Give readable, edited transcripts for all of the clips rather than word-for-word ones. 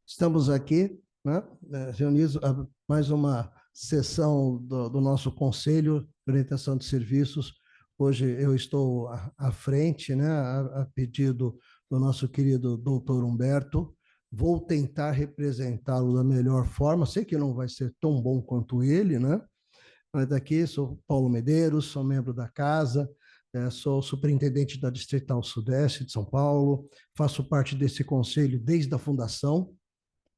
Estamos aqui, né, reunidos a mais uma sessão do nosso Conselho de Orientação de Serviços. Hoje eu estou à frente, né, a pedido do nosso querido doutor Humberto. Vou tentar representá-lo da melhor forma. Sei que não vai ser tão bom quanto ele, né? Mas daqui sou Paulo Medeiros, sou membro da casa, sou superintendente da Distrital Sudeste de São Paulo, faço parte desse conselho desde a fundação,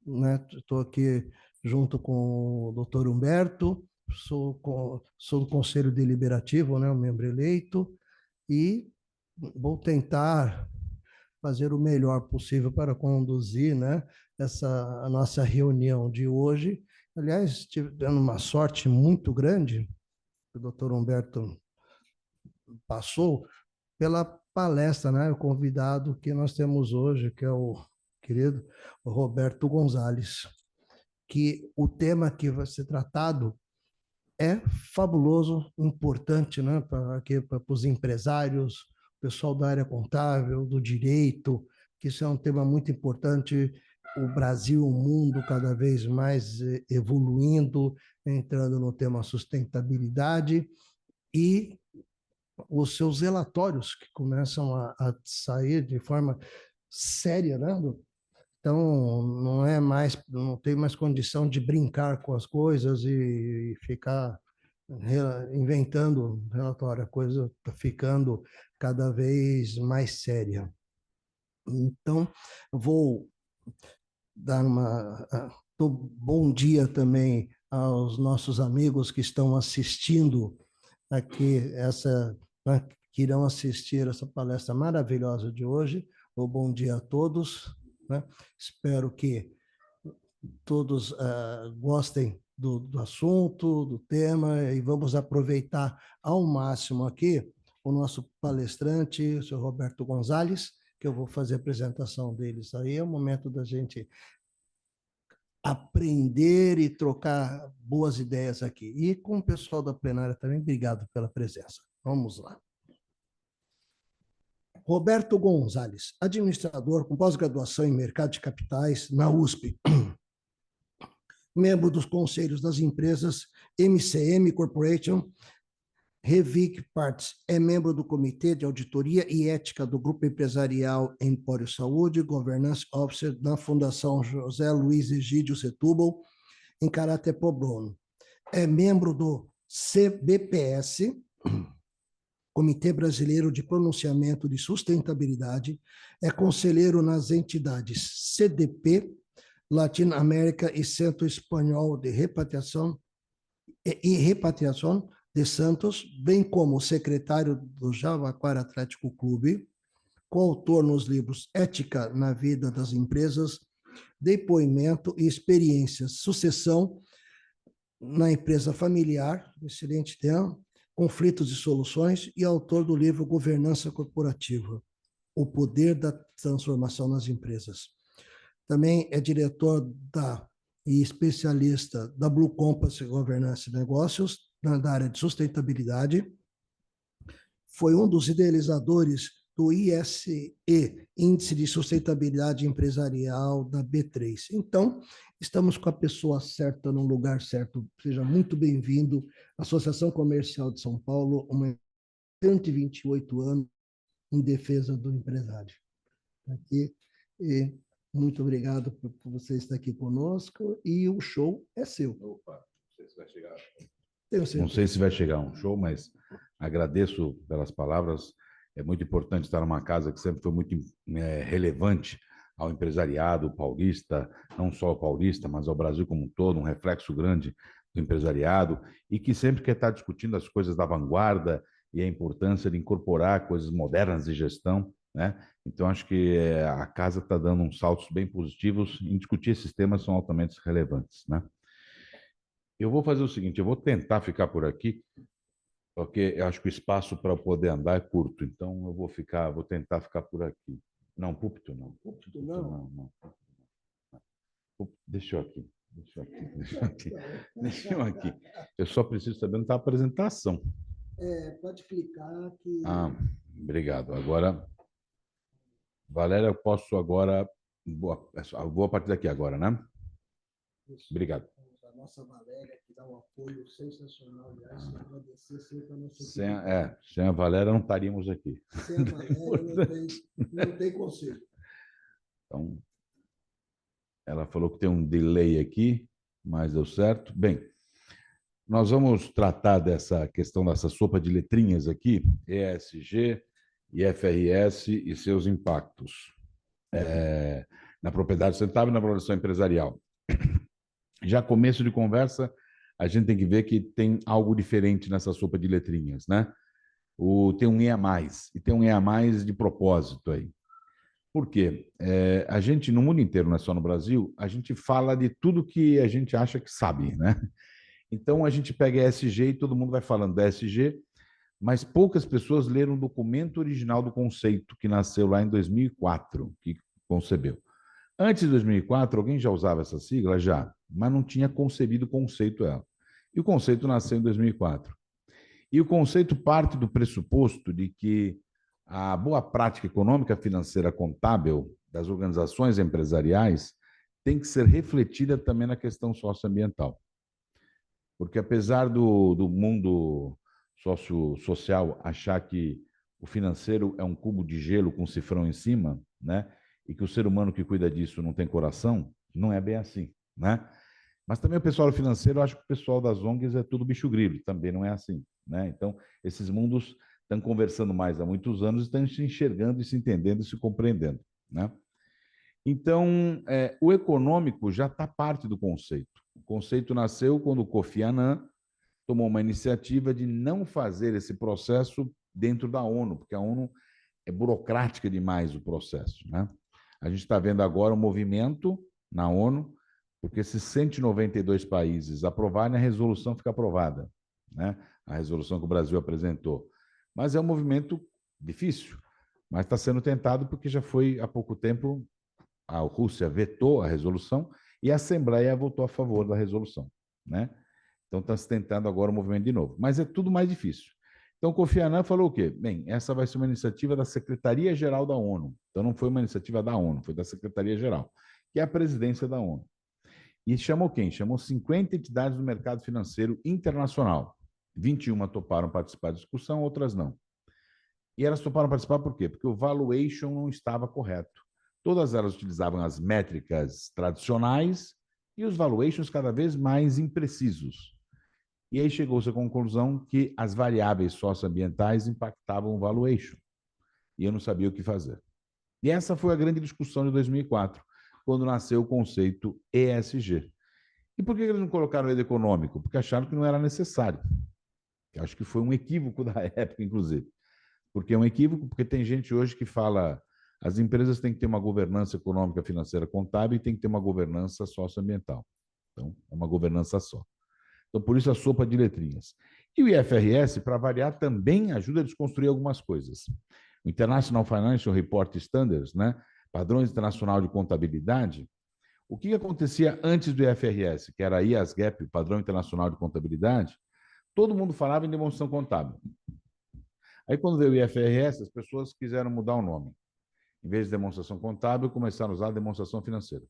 né? Estou aqui junto com o doutor Humberto, sou do Conselho Deliberativo, né? Um membro eleito, e vou tentar fazer o melhor possível para conduzir, né, a nossa reunião de hoje. Aliás, tivemos uma sorte muito grande, o doutor Humberto passou pela palestra, né, o convidado que nós temos hoje, que é o querido Roberto Gonzalez, que o tema que vai ser tratado é fabuloso, importante, né, para os empresários, o pessoal da área contábil, do direito, que isso é um tema muito importante. O Brasil, o mundo cada vez mais evoluindo, entrando no tema sustentabilidade e os seus relatórios que começam a sair de forma séria, né? Então, não tem mais condição de brincar com as coisas e ficar inventando relatório, a coisa está ficando cada vez mais séria. Então, eu vou dar bom dia também aos nossos amigos que estão assistindo aqui, né, que irão assistir essa palestra maravilhosa de hoje. Bom dia a todos, né? Espero que todos gostem do assunto, do tema, e vamos aproveitar ao máximo aqui o nosso palestrante, o senhor Roberto Gonzalez, que eu vou fazer a apresentação deles aí. É o momento da gente aprender e trocar boas ideias aqui. E com o pessoal da plenária também, obrigado pela presença. Vamos lá. Roberto Gonzalez, administrador com pós-graduação em mercado de capitais na USP, membro dos conselhos das empresas MCM Corporation, Revic Parts, é membro do Comitê de Auditoria e Ética do Grupo Empresarial Empório Saúde, Governance Officer da Fundação José Luiz Egídio Setúbal, em caráter pro bono. É membro do CBPS, Comitê Brasileiro de Pronunciamento de Sustentabilidade, é conselheiro nas entidades CDP, Latinoamérica e Centro Espanhol de Repatriação de Santos, bem como secretário do Javaquara Atlético Clube, coautor nos livros Ética na Vida das Empresas, Depoimento e Experiências, Sucessão na Empresa Familiar, excelente tema, Conflitos e Soluções, e autor do livro Governança Corporativa, O Poder da Transformação nas Empresas. Também é diretor e especialista da Blue Compass Governança e Negócios, da área de sustentabilidade. Foi um dos idealizadores do ISE, Índice de Sustentabilidade Empresarial da B3. Então, estamos com a pessoa certa no lugar certo. Seja muito bem-vindo. Associação Comercial de São Paulo, uma 128 anos em defesa do empresário. Aqui, e muito obrigado por você estar aqui conosco, e o show é seu. Opa, não sei se vai chegar. Não sei se vai chegar um show, mas agradeço pelas palavras. É muito importante estar numa casa que sempre foi muito relevante ao empresariado paulista, não só ao paulista, mas ao Brasil como um todo, um reflexo grande do empresariado, e que sempre quer estar discutindo as coisas da vanguarda e a importância de incorporar coisas modernas de gestão, né? Então, acho que a casa está dando uns saltos bem positivos em discutir esses temas, são altamente relevantes, né? Eu vou fazer o seguinte, eu vou tentar ficar por aqui, porque eu acho que o espaço para poder andar é curto, então eu vou tentar ficar por aqui. Não, púlpito não. Púlpito não. Não. Deixa eu aqui. Eu só preciso saber onde está a apresentação. Pode clicar que... Obrigado. Agora, Valéria, eu posso agora Boa, pessoal. Vou a partir daqui agora, né? Isso. Obrigado. A nossa Valéria, que dá um apoio sensacional, aliás, agradecer sempre a nossa Sem, equipe. sem a Valéria não estaríamos aqui. Sem a Valéria não tem conselho. Então, ela falou que tem um delay aqui, mas deu certo. Bem, nós vamos tratar dessa questão dessa sopa de letrinhas aqui, ESG, IFRS e seus impactos na propriedade sustentável e na produção empresarial. Já começo de conversa, a gente tem que ver que tem algo diferente nessa sopa de letrinhas, né? Tem um E a mais, e tem um E a mais de propósito aí. Por quê? A gente, no mundo inteiro, não é só no Brasil, a gente fala de tudo que a gente acha que sabe, né? Então, a gente pega ESG e todo mundo vai falando da ESG, mas poucas pessoas leram o documento original do conceito, que nasceu lá em 2004, que concebeu. Antes de 2004, alguém já usava essa sigla? Já, mas não tinha concebido o conceito ela. E o conceito nasceu em 2004. E o conceito parte do pressuposto de que a boa prática econômica, financeira, contábil das organizações empresariais tem que ser refletida também na questão socioambiental. Porque apesar do mundo social achar que o financeiro é um cubo de gelo com um cifrão em cima, né? E que o ser humano que cuida disso não tem coração, não é bem assim, né? Mas também o pessoal financeiro acha que o pessoal das ONGs é tudo bicho grilo, também não é assim, né? Então, esses mundos estão conversando mais há muitos anos, estão se enxergando e se entendendo e se compreendendo, né? Então, o econômico já está parte do conceito. O conceito nasceu quando o Kofi Annan tomou uma iniciativa de não fazer esse processo dentro da ONU, porque a ONU é burocrática demais o processo, né? A gente está vendo agora um movimento na ONU, porque se 192 países aprovarem, a resolução fica aprovada, né? A resolução que o Brasil apresentou. Mas é um movimento difícil, mas está sendo tentado porque já foi há pouco tempo a Rússia vetou a resolução e a Assembleia votou a favor da resolução, né? Então está se tentando agora o movimento de novo, mas é tudo mais difícil. Então, Kofi Annan falou o quê? Bem, essa vai ser uma iniciativa da Secretaria-Geral da ONU. Então, não foi uma iniciativa da ONU, foi da Secretaria-Geral, que é a presidência da ONU. E chamou quem? Chamou 50 entidades do mercado financeiro internacional. 21 toparam participar da discussão, outras não. E elas toparam participar por quê? Porque o valuation não estava correto. Todas elas utilizavam as métricas tradicionais e os valuations cada vez mais imprecisos. E aí chegou-se à conclusão que as variáveis socioambientais impactavam o valuation. E eu não sabia o que fazer. E essa foi a grande discussão de 2004, quando nasceu o conceito ESG. E por que eles não colocaram ele econômico? Porque acharam que não era necessário. Eu acho que foi um equívoco da época, inclusive. Porque é um equívoco, porque tem gente hoje que fala as empresas têm que ter uma governança econômica, financeira, contábil e tem que ter uma governança socioambiental. Então, é uma governança só. Então, por isso a sopa de letrinhas. E o IFRS, para variar, também ajuda a desconstruir algumas coisas. O International Financial Report Standards, né? Padrões Internacional de Contabilidade, o que acontecia antes do IFRS, que era a IASGAP, Padrão Internacional de Contabilidade, todo mundo falava em demonstração contábil. Aí, quando veio o IFRS, as pessoas quiseram mudar o nome. Em vez de demonstração contábil, começaram a usar demonstração financeira.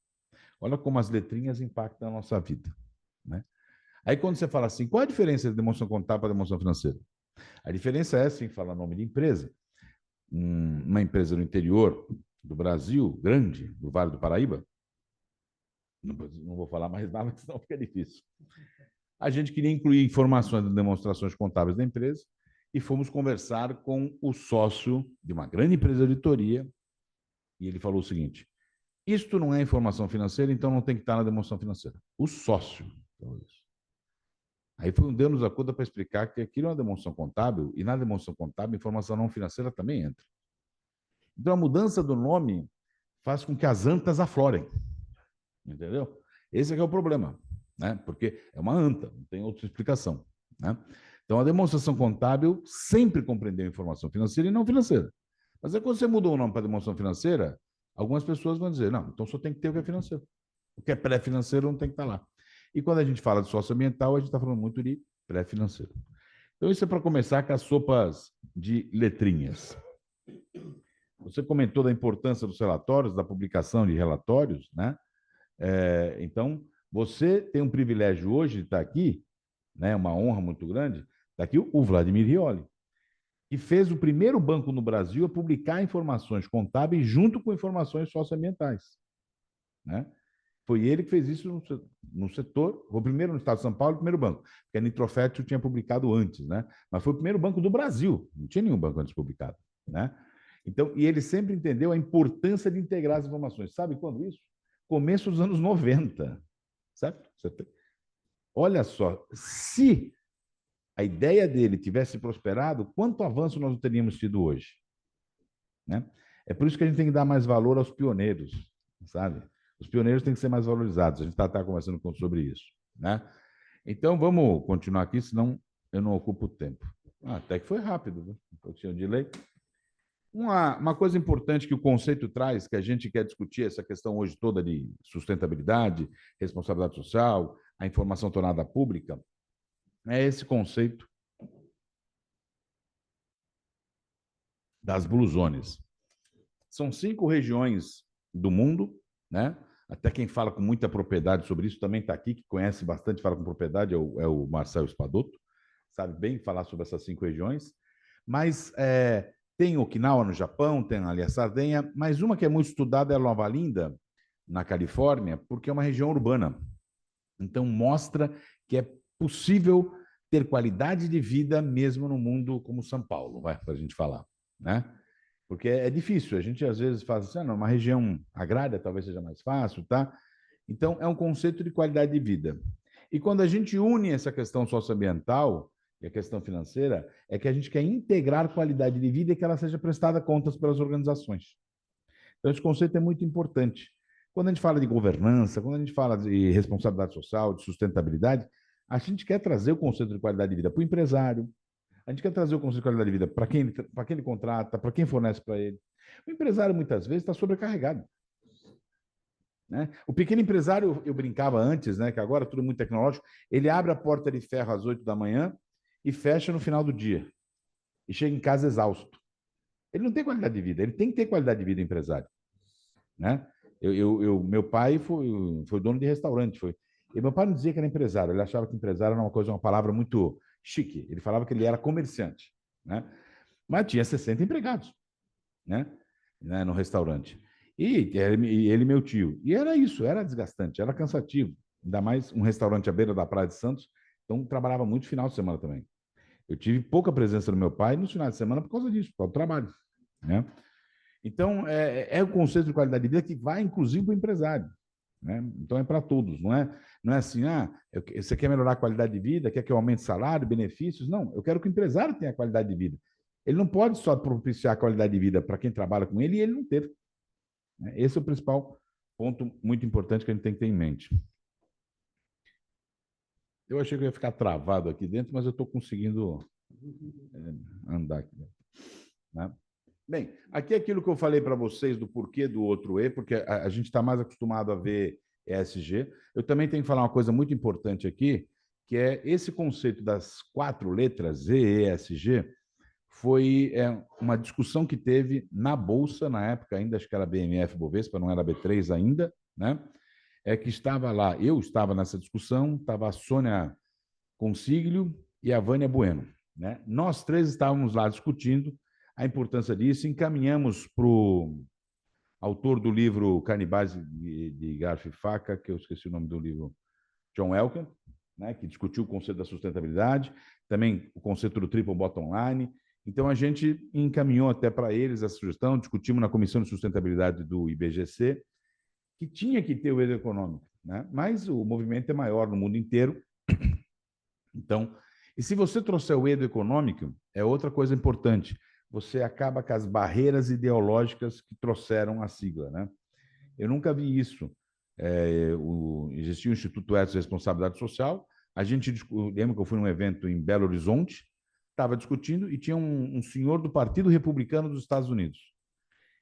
Olha como as letrinhas impactam a nossa vida, né? Aí, quando você fala assim, qual a diferença de demonstração contábil para demonstração financeira? A diferença é, sem falar nome de empresa, uma empresa no interior do Brasil, grande, do Vale do Paraíba, não vou falar mais nada, senão fica difícil. A gente queria incluir informações de demonstrações contábeis da empresa e fomos conversar com o sócio de uma grande empresa de auditoria e ele falou o seguinte, isto não é informação financeira, então não tem que estar na demonstração financeira. O sócio falou isso. Aí foi um deu-nos a conta para explicar que aquilo é uma demonstração contábil e na demonstração contábil, informação não financeira também entra. Então a mudança do nome faz com que as antas aflorem. Entendeu? Esse é o problema, né? Porque é uma anta, não tem outra explicação, né? Então a demonstração contábil sempre compreendeu informação financeira e não financeira. Mas aí quando você mudou o nome para demonstração financeira, algumas pessoas vão dizer, não, então só tem que ter o que é financeiro. O que é pré-financeiro não tem que estar lá. E quando a gente fala de socioambiental, a gente está falando muito de pré-financeiro. Então, isso é para começar com as sopas de letrinhas. Você comentou da importância dos relatórios, da publicação de relatórios, né? Então, você tem um privilégio hoje de estar aqui, né? Uma honra muito grande. Está aqui o Vladimir Rioli, que fez o primeiro banco no Brasil a publicar informações contábeis junto com informações socioambientais, né? Foi ele que fez isso no setor, foi o primeiro no estado de São Paulo, o primeiro banco, porque a Nitrofértil tinha publicado antes, né? Mas foi o primeiro banco do Brasil, não tinha nenhum banco antes publicado, né? Então, e ele sempre entendeu a importância de integrar as informações. Sabe quando isso? Começo dos anos 90, certo? Olha só, se a ideia dele tivesse prosperado, quanto avanço nós não teríamos tido hoje, né? É por isso que a gente tem que dar mais valor aos pioneiros, sabe? Os pioneiros têm que ser mais valorizados. A gente está conversando sobre isso, né? Então, vamos continuar aqui, senão eu não ocupo o tempo. Até que foi rápido, viu? Um pouquinho de lei. Uma coisa importante que o conceito traz, que a gente quer discutir, essa questão hoje toda de sustentabilidade, responsabilidade social, a informação tornada pública, é esse conceito das Blue Zones. São 5 regiões do mundo, né? Até quem fala com muita propriedade sobre isso também está aqui, que conhece bastante, fala com propriedade, é o Marcelo Espadoto, sabe bem falar sobre essas 5 regiões. Mas tem Okinawa no Japão, tem ali a Sardenha, mas uma que é muito estudada é a Nova Linda, na Califórnia, porque é uma região urbana. Então, mostra que é possível ter qualidade de vida mesmo no mundo como São Paulo, para a gente falar, né? Porque é difícil, a gente às vezes faz assim, uma região agrária talvez seja mais fácil, tá? Então, é um conceito de qualidade de vida. E quando a gente une essa questão socioambiental e a questão financeira, é que a gente quer integrar qualidade de vida e que ela seja prestada contas pelas organizações. Então, esse conceito é muito importante. Quando a gente fala de governança, quando a gente fala de responsabilidade social, de sustentabilidade, a gente quer trazer o conceito de qualidade de vida para o empresário, a gente quer trazer o conceito de qualidade de vida para quem ele contrata, para quem fornece para ele. O empresário, muitas vezes, está sobrecarregado, né? O pequeno empresário, eu brincava antes, né, que agora tudo é muito tecnológico, ele abre a porta de ferro às 8 da manhã e fecha no final do dia. E chega em casa exausto. Ele não tem qualidade de vida, ele tem que ter qualidade de vida, empresário, né? Meu pai foi dono de restaurante, e meu pai não dizia que era empresário, ele achava que empresário era uma palavra muito chique. Ele falava que ele era comerciante, né? Mas tinha 60 empregados, né? No restaurante. E ele, meu tio. E era isso, era desgastante, era cansativo. Ainda mais um restaurante à beira da Praia de Santos, então trabalhava muito final de semana também. Eu tive pouca presença do meu pai nos finais de semana por causa disso, por causa do trabalho, né? Então, é o conceito de qualidade de vida que vai, inclusive, para o empresário, né? Então, é para todos, não é assim, você quer melhorar a qualidade de vida, quer que eu aumente salário, benefícios? Não, eu quero que o empresário tenha qualidade de vida. Ele não pode só propiciar qualidade de vida para quem trabalha com ele e ele não ter, né? Esse é o principal ponto muito importante que a gente tem que ter em mente. Eu achei que eu ia ficar travado aqui dentro, mas eu estou conseguindo andar aqui dentro, né? Bem, aqui é aquilo que eu falei para vocês do porquê do outro E, porque a gente está mais acostumado a ver ESG. Eu também tenho que falar uma coisa muito importante aqui, que é esse conceito das 4 letras, E, E, S, G, foi uma discussão que teve na Bolsa, na época ainda, acho que era BMF Bovespa, não era B3 ainda, né? Que estava lá, eu estava nessa discussão, estava a Sônia Consiglio e a Vânia Bueno, né? Nós 3 estávamos lá discutindo a importância disso, encaminhamos para o autor do livro Canibais de Garfo e Faca, que eu esqueci o nome do livro, John Elkann, né, que discutiu o conceito da sustentabilidade, também o conceito do triple bottom line. Então, a gente encaminhou até para eles essa sugestão, discutimos na Comissão de Sustentabilidade do IBGC, que tinha que ter o eixo econômico, né? Mas o movimento é maior no mundo inteiro. Então, e se você trouxer o eixo econômico, é outra coisa importante, você acaba com as barreiras ideológicas que trouxeram a sigla, né? Eu nunca vi isso. Existia o Instituto Ético de Responsabilidade Social, a gente lembra que eu fui num evento em Belo Horizonte, estava discutindo e tinha um senhor do Partido Republicano dos Estados Unidos.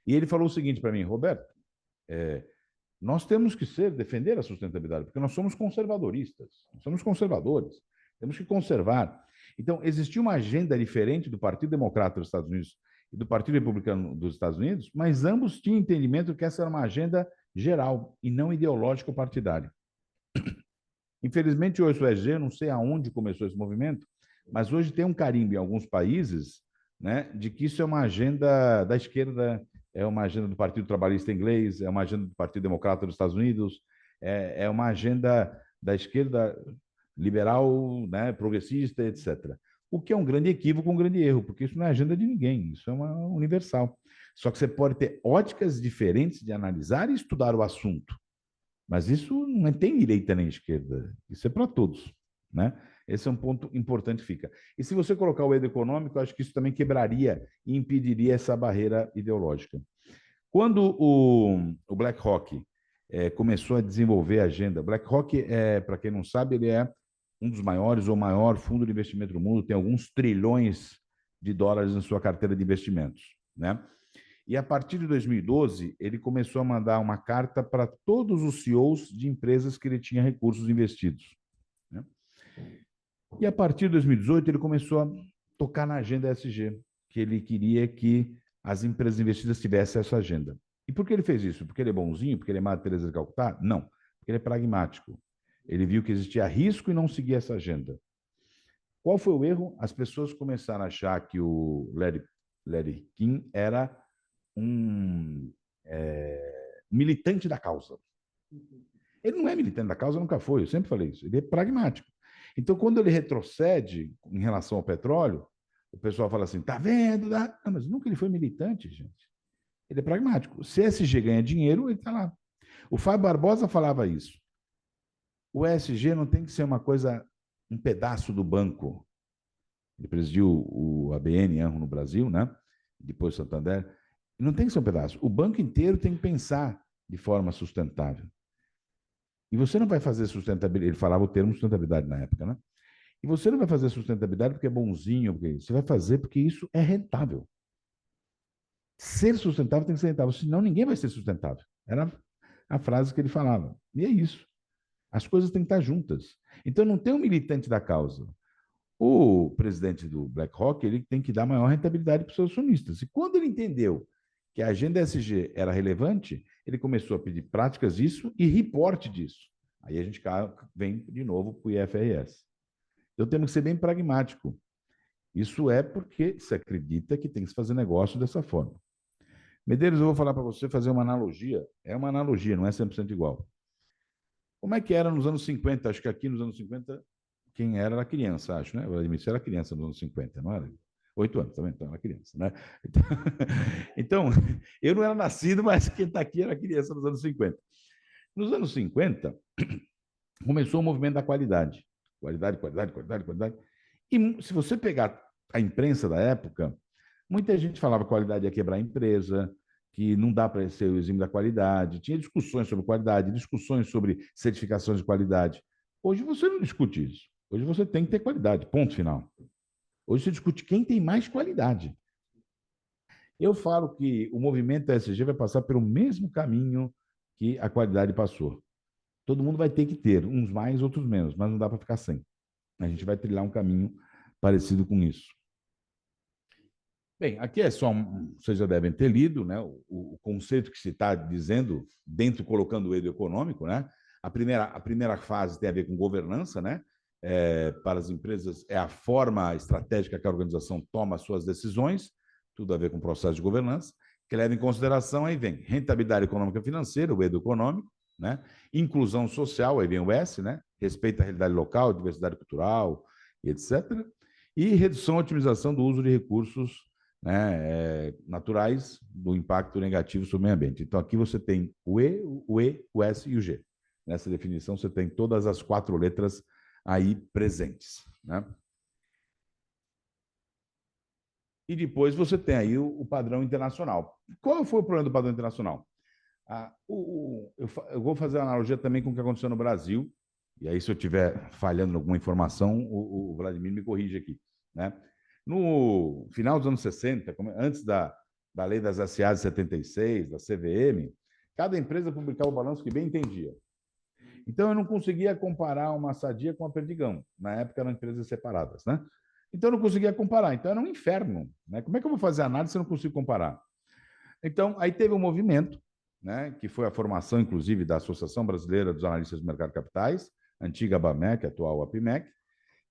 E ele falou o seguinte para mim: Roberto, nós temos que defender a sustentabilidade, porque nós somos conservadoristas, nós somos conservadores, temos que conservar. Então, existia uma agenda diferente do Partido Democrata dos Estados Unidos, e do Partido Republicano dos Estados Unidos, mas ambos tinham entendimento que essa era uma agenda geral e não ideológica ou partidária. Infelizmente, hoje o ESG, não sei aonde começou esse movimento, mas hoje tem um carimbo em alguns países, né, de que isso é uma agenda da esquerda, é uma agenda do Partido Trabalhista Inglês, é uma agenda do Partido Democrata dos Estados Unidos, é uma agenda da esquerda liberal, né, progressista, etc. O que é um grande equívoco, um grande erro, porque isso não é agenda de ninguém, isso é uma universal. Só que você pode ter óticas diferentes de analisar e estudar o assunto. Mas isso não tem direita nem esquerda, isso é para todos, né? Esse é um ponto importante que fica. E se você colocar o Edo econômico, eu acho que isso também quebraria e impediria essa barreira ideológica. Quando o BlackRock começou a desenvolver a agenda, BlackRock, para quem não sabe, ele é um dos maiores ou maior fundo de investimento do mundo, tem alguns trilhões de dólares na sua carteira de investimentos, né? E a partir de 2012, ele começou a mandar uma carta para todos os CEOs de empresas que ele tinha recursos investidos, né? E a partir de 2018, ele começou a tocar na agenda ESG, que ele queria que as empresas investidas tivessem essa agenda. E por que ele fez isso? Porque ele é bonzinho? Porque ele é Madre Teresa de Calcutá? Não, porque ele é pragmático. Ele viu que existia risco e não seguia essa agenda. Qual foi o erro? As pessoas começaram a achar que o Larry King era um militante da causa. Ele não é militante da causa, nunca foi, eu sempre falei isso. Ele é pragmático. Então, quando ele retrocede em relação ao petróleo, o pessoal fala assim, tá vendo? Não, mas nunca ele foi militante, gente. Ele é pragmático. Se ESG ganha dinheiro, ele está lá. O Fábio Barbosa falava isso. O ESG não tem que ser uma coisa, um pedaço do banco. Ele presidiu o ABN no Brasil, né? Depois o Santander. Não tem que ser um pedaço. O banco inteiro tem que pensar de forma sustentável. E você não vai fazer sustentabilidade, ele falava o termo sustentabilidade na época, né? E você não vai fazer sustentabilidade porque é bonzinho, porque você vai fazer porque isso é rentável. Ser sustentável tem que ser rentável, senão ninguém vai ser sustentável. Era a frase que ele falava. E é isso. As coisas têm que estar juntas. Então não tem um militante da causa. O presidente do BlackRock, ele tem que dar maior rentabilidade para os seus acionistas. E quando ele entendeu que a agenda ESG era relevante, ele começou a pedir práticas disso e reporte disso. Aí a gente vem de novo para o IFRS. Então temos que ser bem pragmático. Isso é porque se acredita que tem que se fazer negócio dessa forma. Medeiros, eu vou falar para você fazer uma analogia. É uma analogia, não é 100% igual. Como é que era nos anos 50? Acho que aqui nos anos 50, quem era criança, acho, né? O Vladimir, você era criança nos anos 50, não era? 8 anos também, então era criança, né? Então, eu não era nascido, mas quem está aqui era criança nos anos 50. Nos anos 50, começou o movimento da qualidade. Qualidade, qualidade, qualidade, qualidade. E se você pegar a imprensa da época, muita gente falava que qualidade ia quebrar a empresa, que não dá para ser o exímio da qualidade. Tinha discussões sobre qualidade, discussões sobre certificações de qualidade. Hoje você não discute isso. Hoje você tem que ter qualidade, ponto final. Hoje você discute quem tem mais qualidade. Eu falo que o movimento ESG vai passar pelo mesmo caminho que a qualidade passou. Todo mundo vai ter que ter, uns mais, outros menos, mas não dá para ficar sem. A gente vai trilhar um caminho parecido com isso. Bem, aqui é só, vocês já devem ter lido, né, o conceito que se está dizendo, dentro colocando o Edo econômico, né? A primeira fase tem a ver com governança, né? Para as empresas, é a forma estratégica que a organização toma as suas decisões, tudo a ver com o processo de governança, que leva em consideração, aí vem rentabilidade econômica e financeira, o Edo econômico, né? Inclusão social, aí vem o S, né? Respeito à realidade local, diversidade cultural, etc. E redução e otimização do uso de recursos, né, naturais, do impacto negativo sobre o meio ambiente. Então, aqui você tem o E, o S e o G. Nessa definição, você tem todas as 4 letras aí presentes, né? E depois você tem aí o padrão internacional. Qual foi o problema do padrão internacional? Eu vou fazer uma analogia também com o que aconteceu no Brasil, e aí, se eu estiver falhando em alguma informação, o Vladimir me corrige aqui, né? No final dos anos 60, antes da lei das SA de 76, da CVM, cada empresa publicava o balanço que bem entendia. Então, eu não conseguia comparar uma Sadia com a Perdigão. Na época, eram empresas separadas, né? Então, eu não conseguia comparar. Então, era um inferno. Né? Como é que eu vou fazer análise se eu não consigo comparar? Então, aí teve um movimento, né, que foi a formação, inclusive, da Associação Brasileira dos Analistas do Mercado de Capitais, antiga ABAMEC, atual APMEC,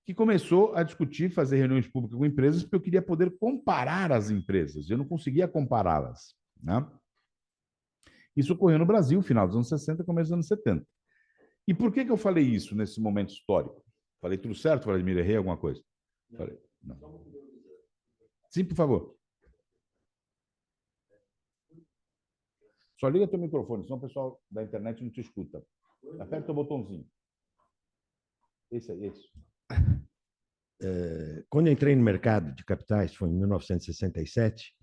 que começou a discutir, fazer reuniões públicas com empresas, porque eu queria poder comparar as empresas. Eu não conseguia compará-las. Né? Isso ocorreu no Brasil, final dos anos 60, começo dos anos 70. E por que eu falei isso nesse momento histórico? Falei tudo certo, Vladimir? Errei alguma coisa? Falei, não. Sim, por favor. Só liga teu microfone, senão o pessoal da internet não te escuta. Aperta o botãozinho. Esse aí, esse. Quando eu entrei no mercado de capitais, foi em 1967,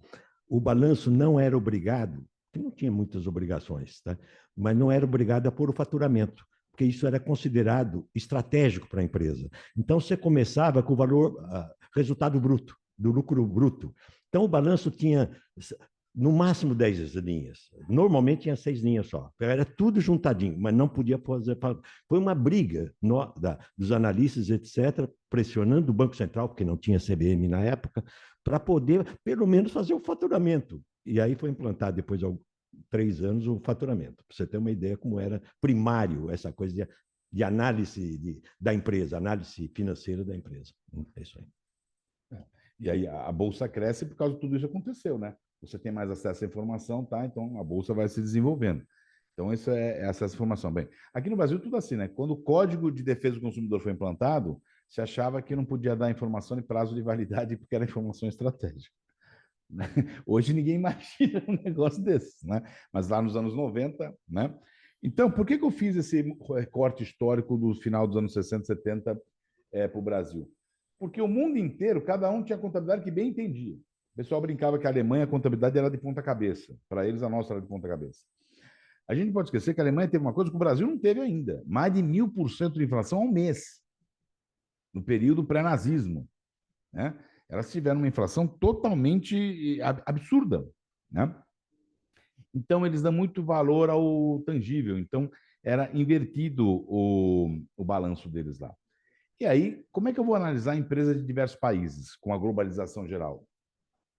o balanço não era obrigado, não tinha muitas obrigações, tá? Mas não era obrigado a pôr o faturamento, porque isso era considerado estratégico para a empresa. Então, você começava com o valor, resultado bruto, do lucro bruto. Então, o balanço tinha, no máximo, 10 linhas. Normalmente, tinha 6 linhas só. Era tudo juntadinho, mas não podia fazer... Foi uma briga dos analistas, etc., pressionando o Banco Central, porque não tinha CVM na época, para poder, pelo menos, fazer o faturamento. E aí foi implantado, depois de 3 anos, o faturamento. Para você ter uma ideia como era primário essa coisa de análise da empresa, análise financeira da empresa. É isso aí. E aí a Bolsa cresce por causa de tudo isso que aconteceu, né? Você tem mais acesso à informação, tá? Então a Bolsa vai se desenvolvendo. Então, isso é acesso à informação. Bem, aqui no Brasil, tudo assim, né? Quando o Código de Defesa do Consumidor foi implantado, se achava que não podia dar informação em prazo de validade porque era informação estratégica. Hoje ninguém imagina um negócio desse, né? Mas lá nos anos 90, né? Então, por que eu fiz esse recorte histórico do final dos anos 60, 70 para o Brasil? Porque o mundo inteiro, cada um tinha contabilidade que bem entendia. O pessoal brincava que a Alemanha, a contabilidade era de ponta cabeça. Para eles, a nossa era de ponta cabeça. A gente pode esquecer que a Alemanha teve uma coisa que o Brasil não teve ainda. Mais de 1000% de inflação ao mês. No período pré-nazismo. Né? Elas tiveram uma inflação totalmente absurda. Né? Então, eles dão muito valor ao tangível. Então, era invertido o balanço deles lá. E aí, como é que eu vou analisar empresas de diversos países com a globalização geral?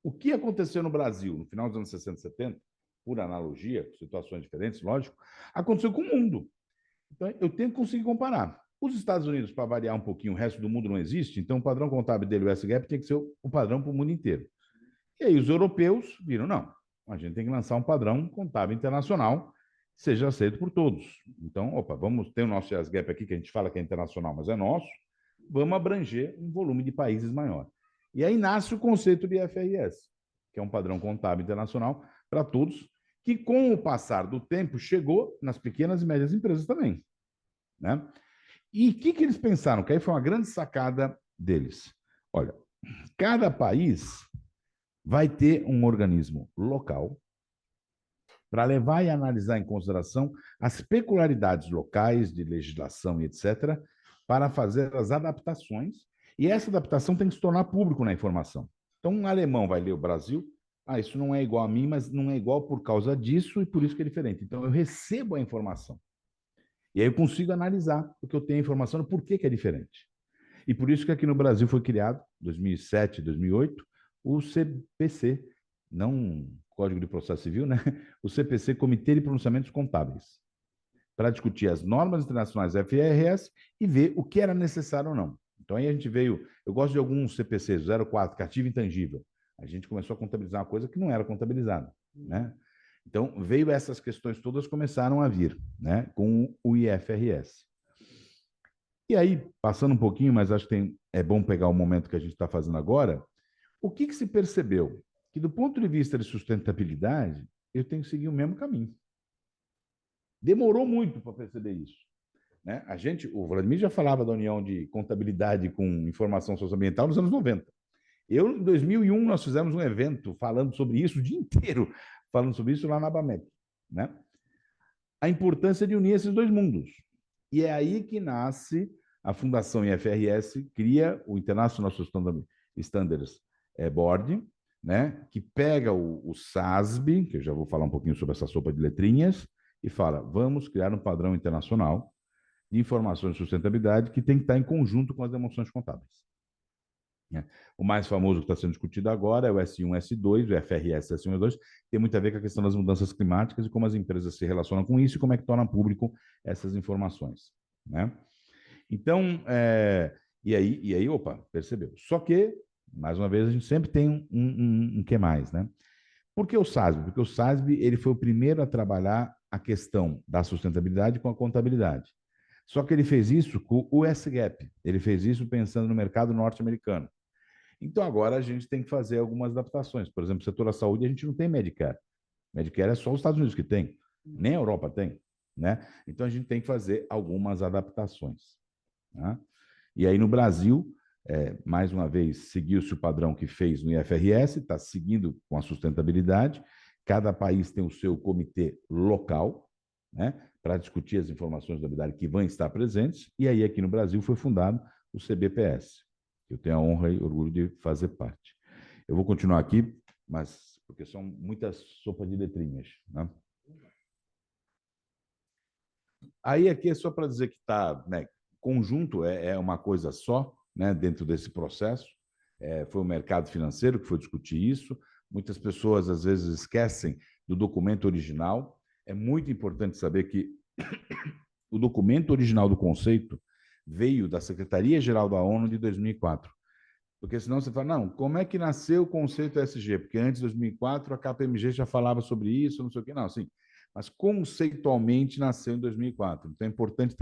O que aconteceu no Brasil no final dos anos 60 e 70, por analogia, situações diferentes, lógico, aconteceu com o mundo. Então, eu tenho que conseguir comparar. Os Estados Unidos, para variar um pouquinho, o resto do mundo não existe, então o padrão contábil dele, o S-GAAP, tem que ser o padrão para o mundo inteiro. E aí os europeus viram, não, a gente tem que lançar um padrão contábil internacional que seja aceito por todos. Então, opa, vamos ter o nosso S-GAAP aqui, que a gente fala que é internacional, mas é nosso, vamos abranger um volume de países maior. E aí nasce o conceito de IFRS, que é um padrão contábil internacional para todos, que com o passar do tempo chegou nas pequenas e médias empresas também. Né? E o que eles pensaram? Que aí foi uma grande sacada deles. Olha, cada país vai ter um organismo local para levar e analisar em consideração as peculiaridades locais de legislação e etc., para fazer as adaptações, e essa adaptação tem que se tornar público na informação. Então, um alemão vai ler o Brasil, isso não é igual a mim, mas não é igual por causa disso e por isso que é diferente. Então, eu recebo a informação. E aí eu consigo analisar, porque eu tenho a informação do porquê que é diferente. E por isso que aqui no Brasil foi criado, em 2007, 2008, o CPC, não Código de Processo Civil, né? O CPC, Comitê de Pronunciamentos Contábeis, para discutir as normas internacionais FRS e ver o que era necessário ou não. Então aí a gente veio, eu gosto de alguns CPCs, 04, que ativo intangível. A gente começou a contabilizar uma coisa que não era contabilizada, né? Então veio essas questões todas começaram a vir, né, com o IFRS. E aí, passando um pouquinho, mas acho que é bom pegar o momento que a gente está fazendo agora, o que se percebeu? Que do ponto de vista de sustentabilidade, eu tenho que seguir o mesmo caminho. Demorou muito para perceber isso. Né? O Vladimir já falava da união de contabilidade com informação socioambiental nos anos 90. Em 2001, nós fizemos um evento falando sobre isso o dia inteiro, falando sobre isso lá na ABAMEC. Né? A importância de unir esses dois mundos. E é aí que nasce a Fundação IFRS, cria o International Standards Board, né, que pega o SASB, que eu já vou falar um pouquinho sobre essa sopa de letrinhas, e fala, vamos criar um padrão internacional de informações de sustentabilidade que tem que estar em conjunto com as demonstrações contábeis. né? O mais famoso que está sendo discutido agora é o S1, S2, o FRS S1 e S2, tem muito a ver com a questão das mudanças climáticas e como as empresas se relacionam com isso e como é que torna público essas informações, né? Então, e aí, opa, percebeu. Só que, mais uma vez, a gente sempre tem um que mais, né? Por que o SASB? Porque o SASB ele foi o primeiro a trabalhar a questão da sustentabilidade com a contabilidade. Só que ele fez isso com o US-GAAP. Ele fez isso pensando no mercado norte-americano. Então, agora a gente tem que fazer algumas adaptações. Por exemplo, no setor da saúde, a gente não tem Medicare. Medicare é só os Estados Unidos que tem, nem a Europa tem, né? Então, a gente tem que fazer algumas adaptações, tá? E aí, no Brasil, mais uma vez, seguiu-se o padrão que fez no IFRS, está seguindo com a sustentabilidade. Cada país tem o seu comitê local, né, para discutir as informações da habilidade que vão estar presentes. E aí, aqui no Brasil, foi fundado o CBPS. Eu tenho a honra e orgulho de fazer parte. Eu vou continuar aqui, mas porque são muitas sopas de letrinhas, né? Aí aqui é só para dizer que está, né, conjunto é uma coisa só, né, dentro desse processo. Foi o mercado financeiro que foi discutir isso. Muitas pessoas, às vezes, esquecem do documento original. É muito importante saber que o documento original do conceito veio da Secretaria-Geral da ONU de 2004. Porque senão você fala, não, como é que nasceu o conceito ESG? Porque antes de 2004 a KPMG já falava sobre isso, não sei o quê. Não, assim, mas conceitualmente nasceu em 2004. Então é importante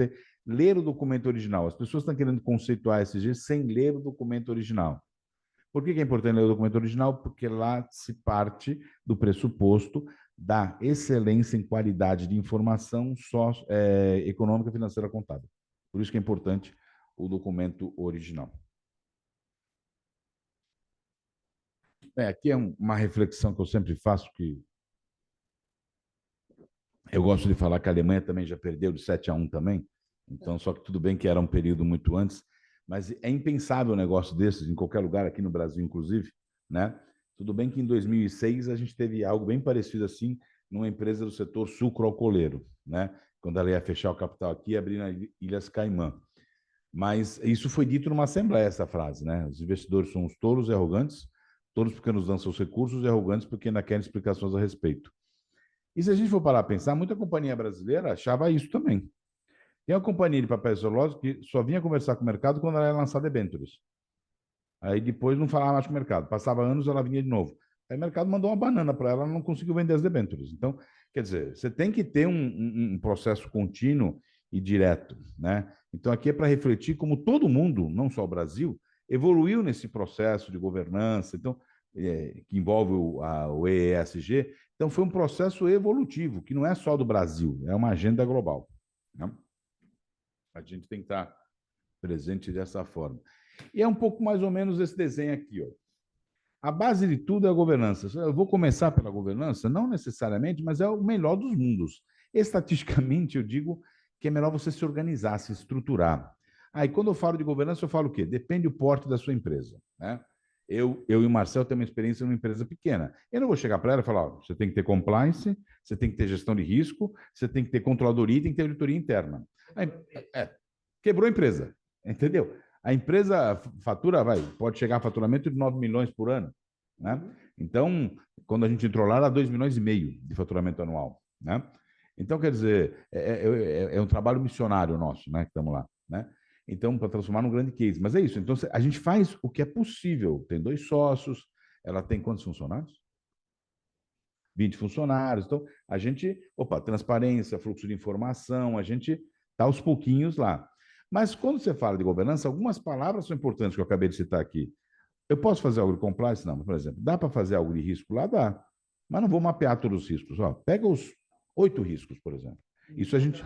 ler o documento original. As pessoas estão querendo conceituar ESG sem ler o documento original. Por que é importante ler o documento original? Porque lá se parte do pressuposto da excelência em qualidade de informação econômica, financeira, contábil. Por isso que é importante o documento original. Aqui é uma reflexão que eu sempre faço, que eu gosto de falar que a Alemanha também já perdeu de 7-1 também, então, só que tudo bem que era um período muito antes, mas é impensável um negócio desses, em qualquer lugar, aqui no Brasil, inclusive, né? Tudo bem que em 2006 a gente teve algo bem parecido assim, numa empresa do setor sucroalcooleiro, né? Quando ela ia fechar o capital aqui e abrir nas Ilhas Caimã. Mas isso foi dito numa assembleia, essa frase, né? Os investidores são os tolos e arrogantes, tolos porque nos dão seus recursos e arrogantes porque ainda querem explicações a respeito. E se a gente for parar a pensar, muita companhia brasileira achava isso também. Tem uma companhia de papéis celulose que só vinha conversar com o mercado quando ela ia lançar debêntures. Aí depois não falava mais com o mercado. Passava anos, ela vinha de novo. Aí o mercado mandou uma banana para ela, ela não conseguiu vender as debêntures. Então, quer dizer, você tem que ter um processo contínuo e direto, né? Então, aqui é para refletir como todo mundo, não só o Brasil, evoluiu nesse processo de governança, então, que envolve o ESG. Então, foi um processo evolutivo, que não é só do Brasil, é uma agenda global, né? A gente tem que estar presente dessa forma. E é um pouco mais ou menos esse desenho aqui, ó. A base de tudo é a governança. Eu vou começar pela governança? Não necessariamente, mas é o melhor dos mundos. Estatisticamente, eu digo que é melhor você se organizar, se estruturar. Aí, quando eu falo de governança, eu falo o quê? Depende do porte da sua empresa, né? Eu e o Marcel temos uma experiência em uma empresa pequena. Eu não vou chegar para ela e falar, ó, você tem que ter compliance, você tem que ter gestão de risco, você tem que ter controladoria e tem que ter auditoria interna. Aí, quebrou a empresa, entendeu? A empresa pode chegar a faturamento de 9 milhões por ano, né? Então, quando a gente entrou lá, era 2,5 milhões de faturamento anual, né? Então, quer dizer, é um trabalho missionário nosso, né? Que estamos lá, né? Então, para transformar num grande case. Mas é isso. Então, a gente faz o que é possível. Tem 2 sócios. Ela tem quantos funcionários? 20 funcionários. Então, a gente, transparência, fluxo de informação, a gente está aos pouquinhos lá. Mas quando você fala de governança, algumas palavras são importantes que eu acabei de citar aqui. Eu posso fazer algo de compliance? Não, por exemplo, dá para fazer algo de risco lá? Dá. Mas não vou mapear todos os riscos. Pega os 8 riscos, por exemplo. Isso a gente...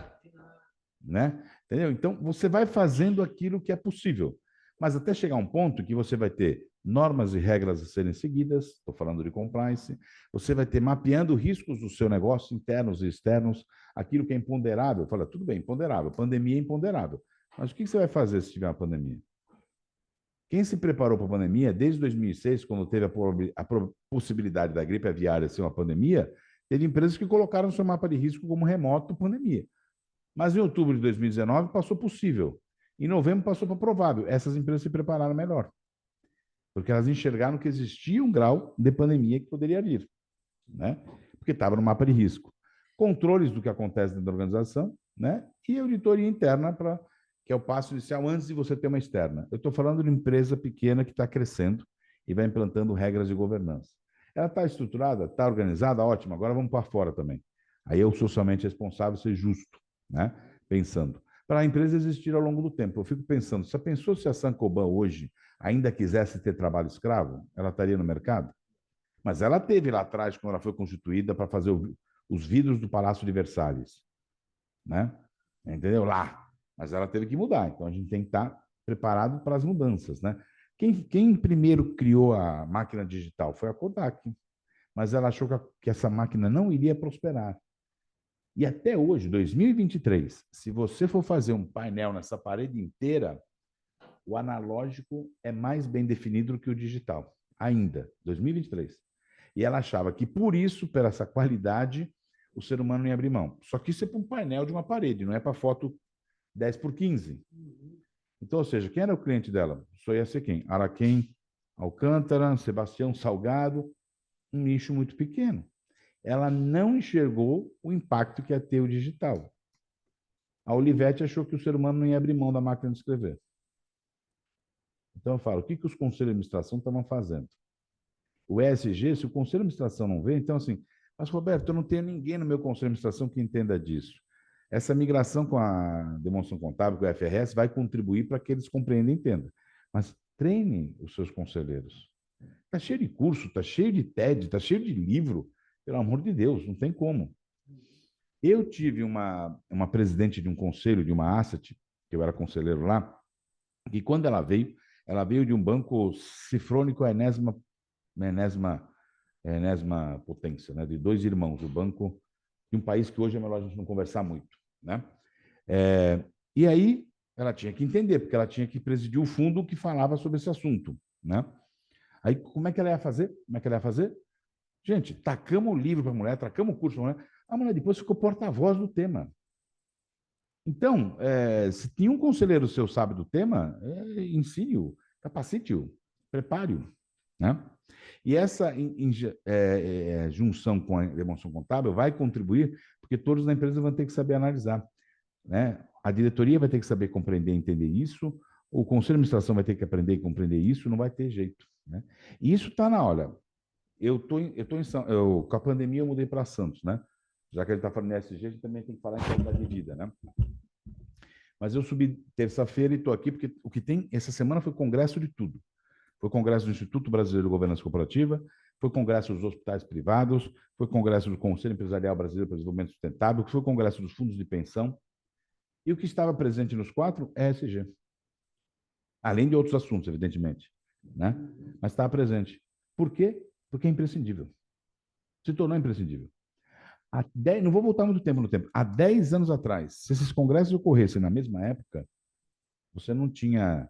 né? Entendeu? Então, você vai fazendo aquilo que é possível. Mas até chegar a um ponto que você vai ter normas e regras a serem seguidas, estou falando de compliance, você vai ter mapeando riscos do seu negócio, internos e externos, aquilo que é imponderável. Fala, tudo bem, imponderável, pandemia é imponderável. Mas o que você vai fazer se tiver uma pandemia? Quem se preparou para a pandemia, desde 2006, quando teve a possibilidade da gripe aviária ser uma pandemia, teve empresas que colocaram seu mapa de risco como remoto pandemia. Mas em outubro de 2019 passou possível. Em novembro passou para provável. Essas empresas se prepararam melhor. porque elas enxergaram que existia um grau de pandemia que poderia vir, né? Porque estava no mapa de risco. Controles do que acontece dentro da organização, né? E auditoria interna, que é o passo inicial antes de você ter uma externa. Eu estou falando de uma empresa pequena que está crescendo e vai implantando regras de governança. Ela está estruturada, está organizada, ótimo, agora vamos para fora também. Aí eu socialmente responsável ser justo, né? Pensando. Para a empresa existir ao longo do tempo. Eu fico pensando, você pensou se a Saint-Gobain hoje ainda quisesse ter trabalho escravo? Ela estaria no mercado? Mas ela teve lá atrás, quando ela foi constituída, para fazer os vidros do Palácio de Versalhes, né? Entendeu? Lá. Mas ela teve que mudar. Então a gente tem que estar preparado para as mudanças, né? Quem primeiro criou a máquina digital foi a Kodak, mas ela achou que essa máquina não iria prosperar. E até hoje, 2023, se você for fazer um painel nessa parede inteira, o analógico é mais bem definido do que o digital. Ainda, 2023. E ela achava que, por isso, por essa qualidade, o ser humano não ia abrir mão. Só que isso é para um painel de uma parede, não é para foto 10 por 15. Então, ou seja, quem era o cliente dela? Só ia ser quem? Araquém, Alcântara, Sebastião Salgado, um nicho muito pequeno. Ela não enxergou o impacto que ia ter o digital. A Olivetti achou que o ser humano não ia abrir mão da máquina de escrever. Então eu falo, o que os conselhos de administração estavam fazendo? O ESG, se o conselho de administração não vê, então assim, mas Roberto, eu não tenho ninguém no meu conselho de administração que entenda disso. Essa migração com a demonstração contábil, com o FRS, vai contribuir para que eles compreendam e entendam. Mas treine os seus conselheiros. Está cheio de curso, está cheio de TED, está cheio de livro. Pelo amor de Deus, não tem como. Eu tive uma presidente de um conselho, de uma asset, que eu era conselheiro lá, e quando ela veio de um banco cifrônico enésima potência, né? De dois irmãos, o banco de um país que hoje é melhor a gente não conversar muito, né? E aí ela tinha que entender, porque ela tinha que presidir o fundo que falava sobre esse assunto, né? Aí como é que ela ia fazer? Como é que ela ia fazer? Gente, tacamos o livro para a mulher, tacamos o curso para a mulher. A mulher depois ficou porta-voz do tema. Então, se tinha um conselheiro seu sabe do tema, ensine-o, capacite-o, prepare-o, né? E essa junção com a demonstração contábil vai contribuir, porque todos na empresa vão ter que saber analisar, né? A diretoria vai ter que saber compreender e entender isso, o conselho de administração vai ter que aprender e compreender isso, não vai ter jeito, né? E isso está na hora. Com a pandemia eu mudei para Santos, né? Já que ele está falando em ESG, a gente também tem que falar em qualidade de vida, né? Mas eu subi terça-feira e estou aqui porque o que tem essa semana foi congresso de tudo. Foi congresso do Instituto Brasileiro de Governança Corporativa, foi congresso dos hospitais privados, foi congresso do Conselho Empresarial Brasileiro para o Desenvolvimento Sustentável, foi congresso dos fundos de pensão. E o que estava presente nos quatro é ESG. Além de outros assuntos, evidentemente, né? Mas estava presente. Por quê? Porque é imprescindível. Se tornou imprescindível. Não vou voltar muito tempo no tempo. Há 10 anos atrás, se esses congressos ocorressem na mesma época, você não tinha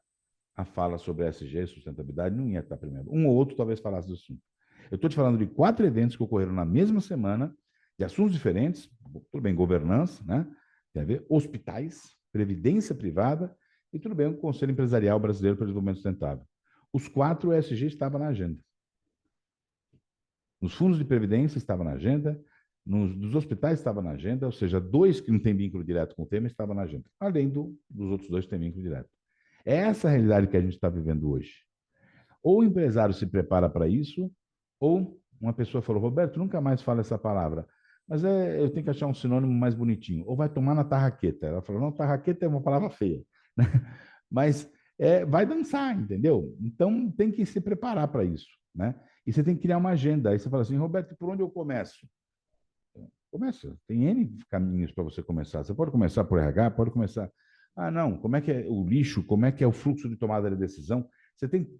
a fala sobre ESG, sustentabilidade, não ia estar primeiro. Um ou outro talvez falasse do assunto. Eu estou te falando de 4 eventos que ocorreram na mesma semana, de assuntos diferentes, tudo bem, governança, né? Tem a ver, hospitais, previdência privada e tudo bem, o Conselho Empresarial Brasileiro para o Desenvolvimento Sustentável. Os 4 ESG estavam na agenda. Nos fundos de previdência estava na agenda, dos hospitais estava na agenda, ou seja, 2 que não têm vínculo direto com o tema estavam na agenda, além dos outros 2 que têm vínculo direto. É essa a realidade que a gente está vivendo hoje. Ou o empresário se prepara para isso, ou uma pessoa falou, Roberto, nunca mais fala essa palavra, mas eu tenho que achar um sinônimo mais bonitinho. Ou vai tomar na tarraqueta. Ela falou, não, tarraqueta é uma palavra feia. Mas vai dançar, entendeu? Então tem que se preparar para isso, né? E você tem que criar uma agenda. Aí você fala assim, Roberto, por onde eu começo? Começa. Tem N caminhos para você começar. Você pode começar por RH, pode começar. Ah, não, como é que é o lixo? Como é que é o fluxo de tomada de decisão? Você tem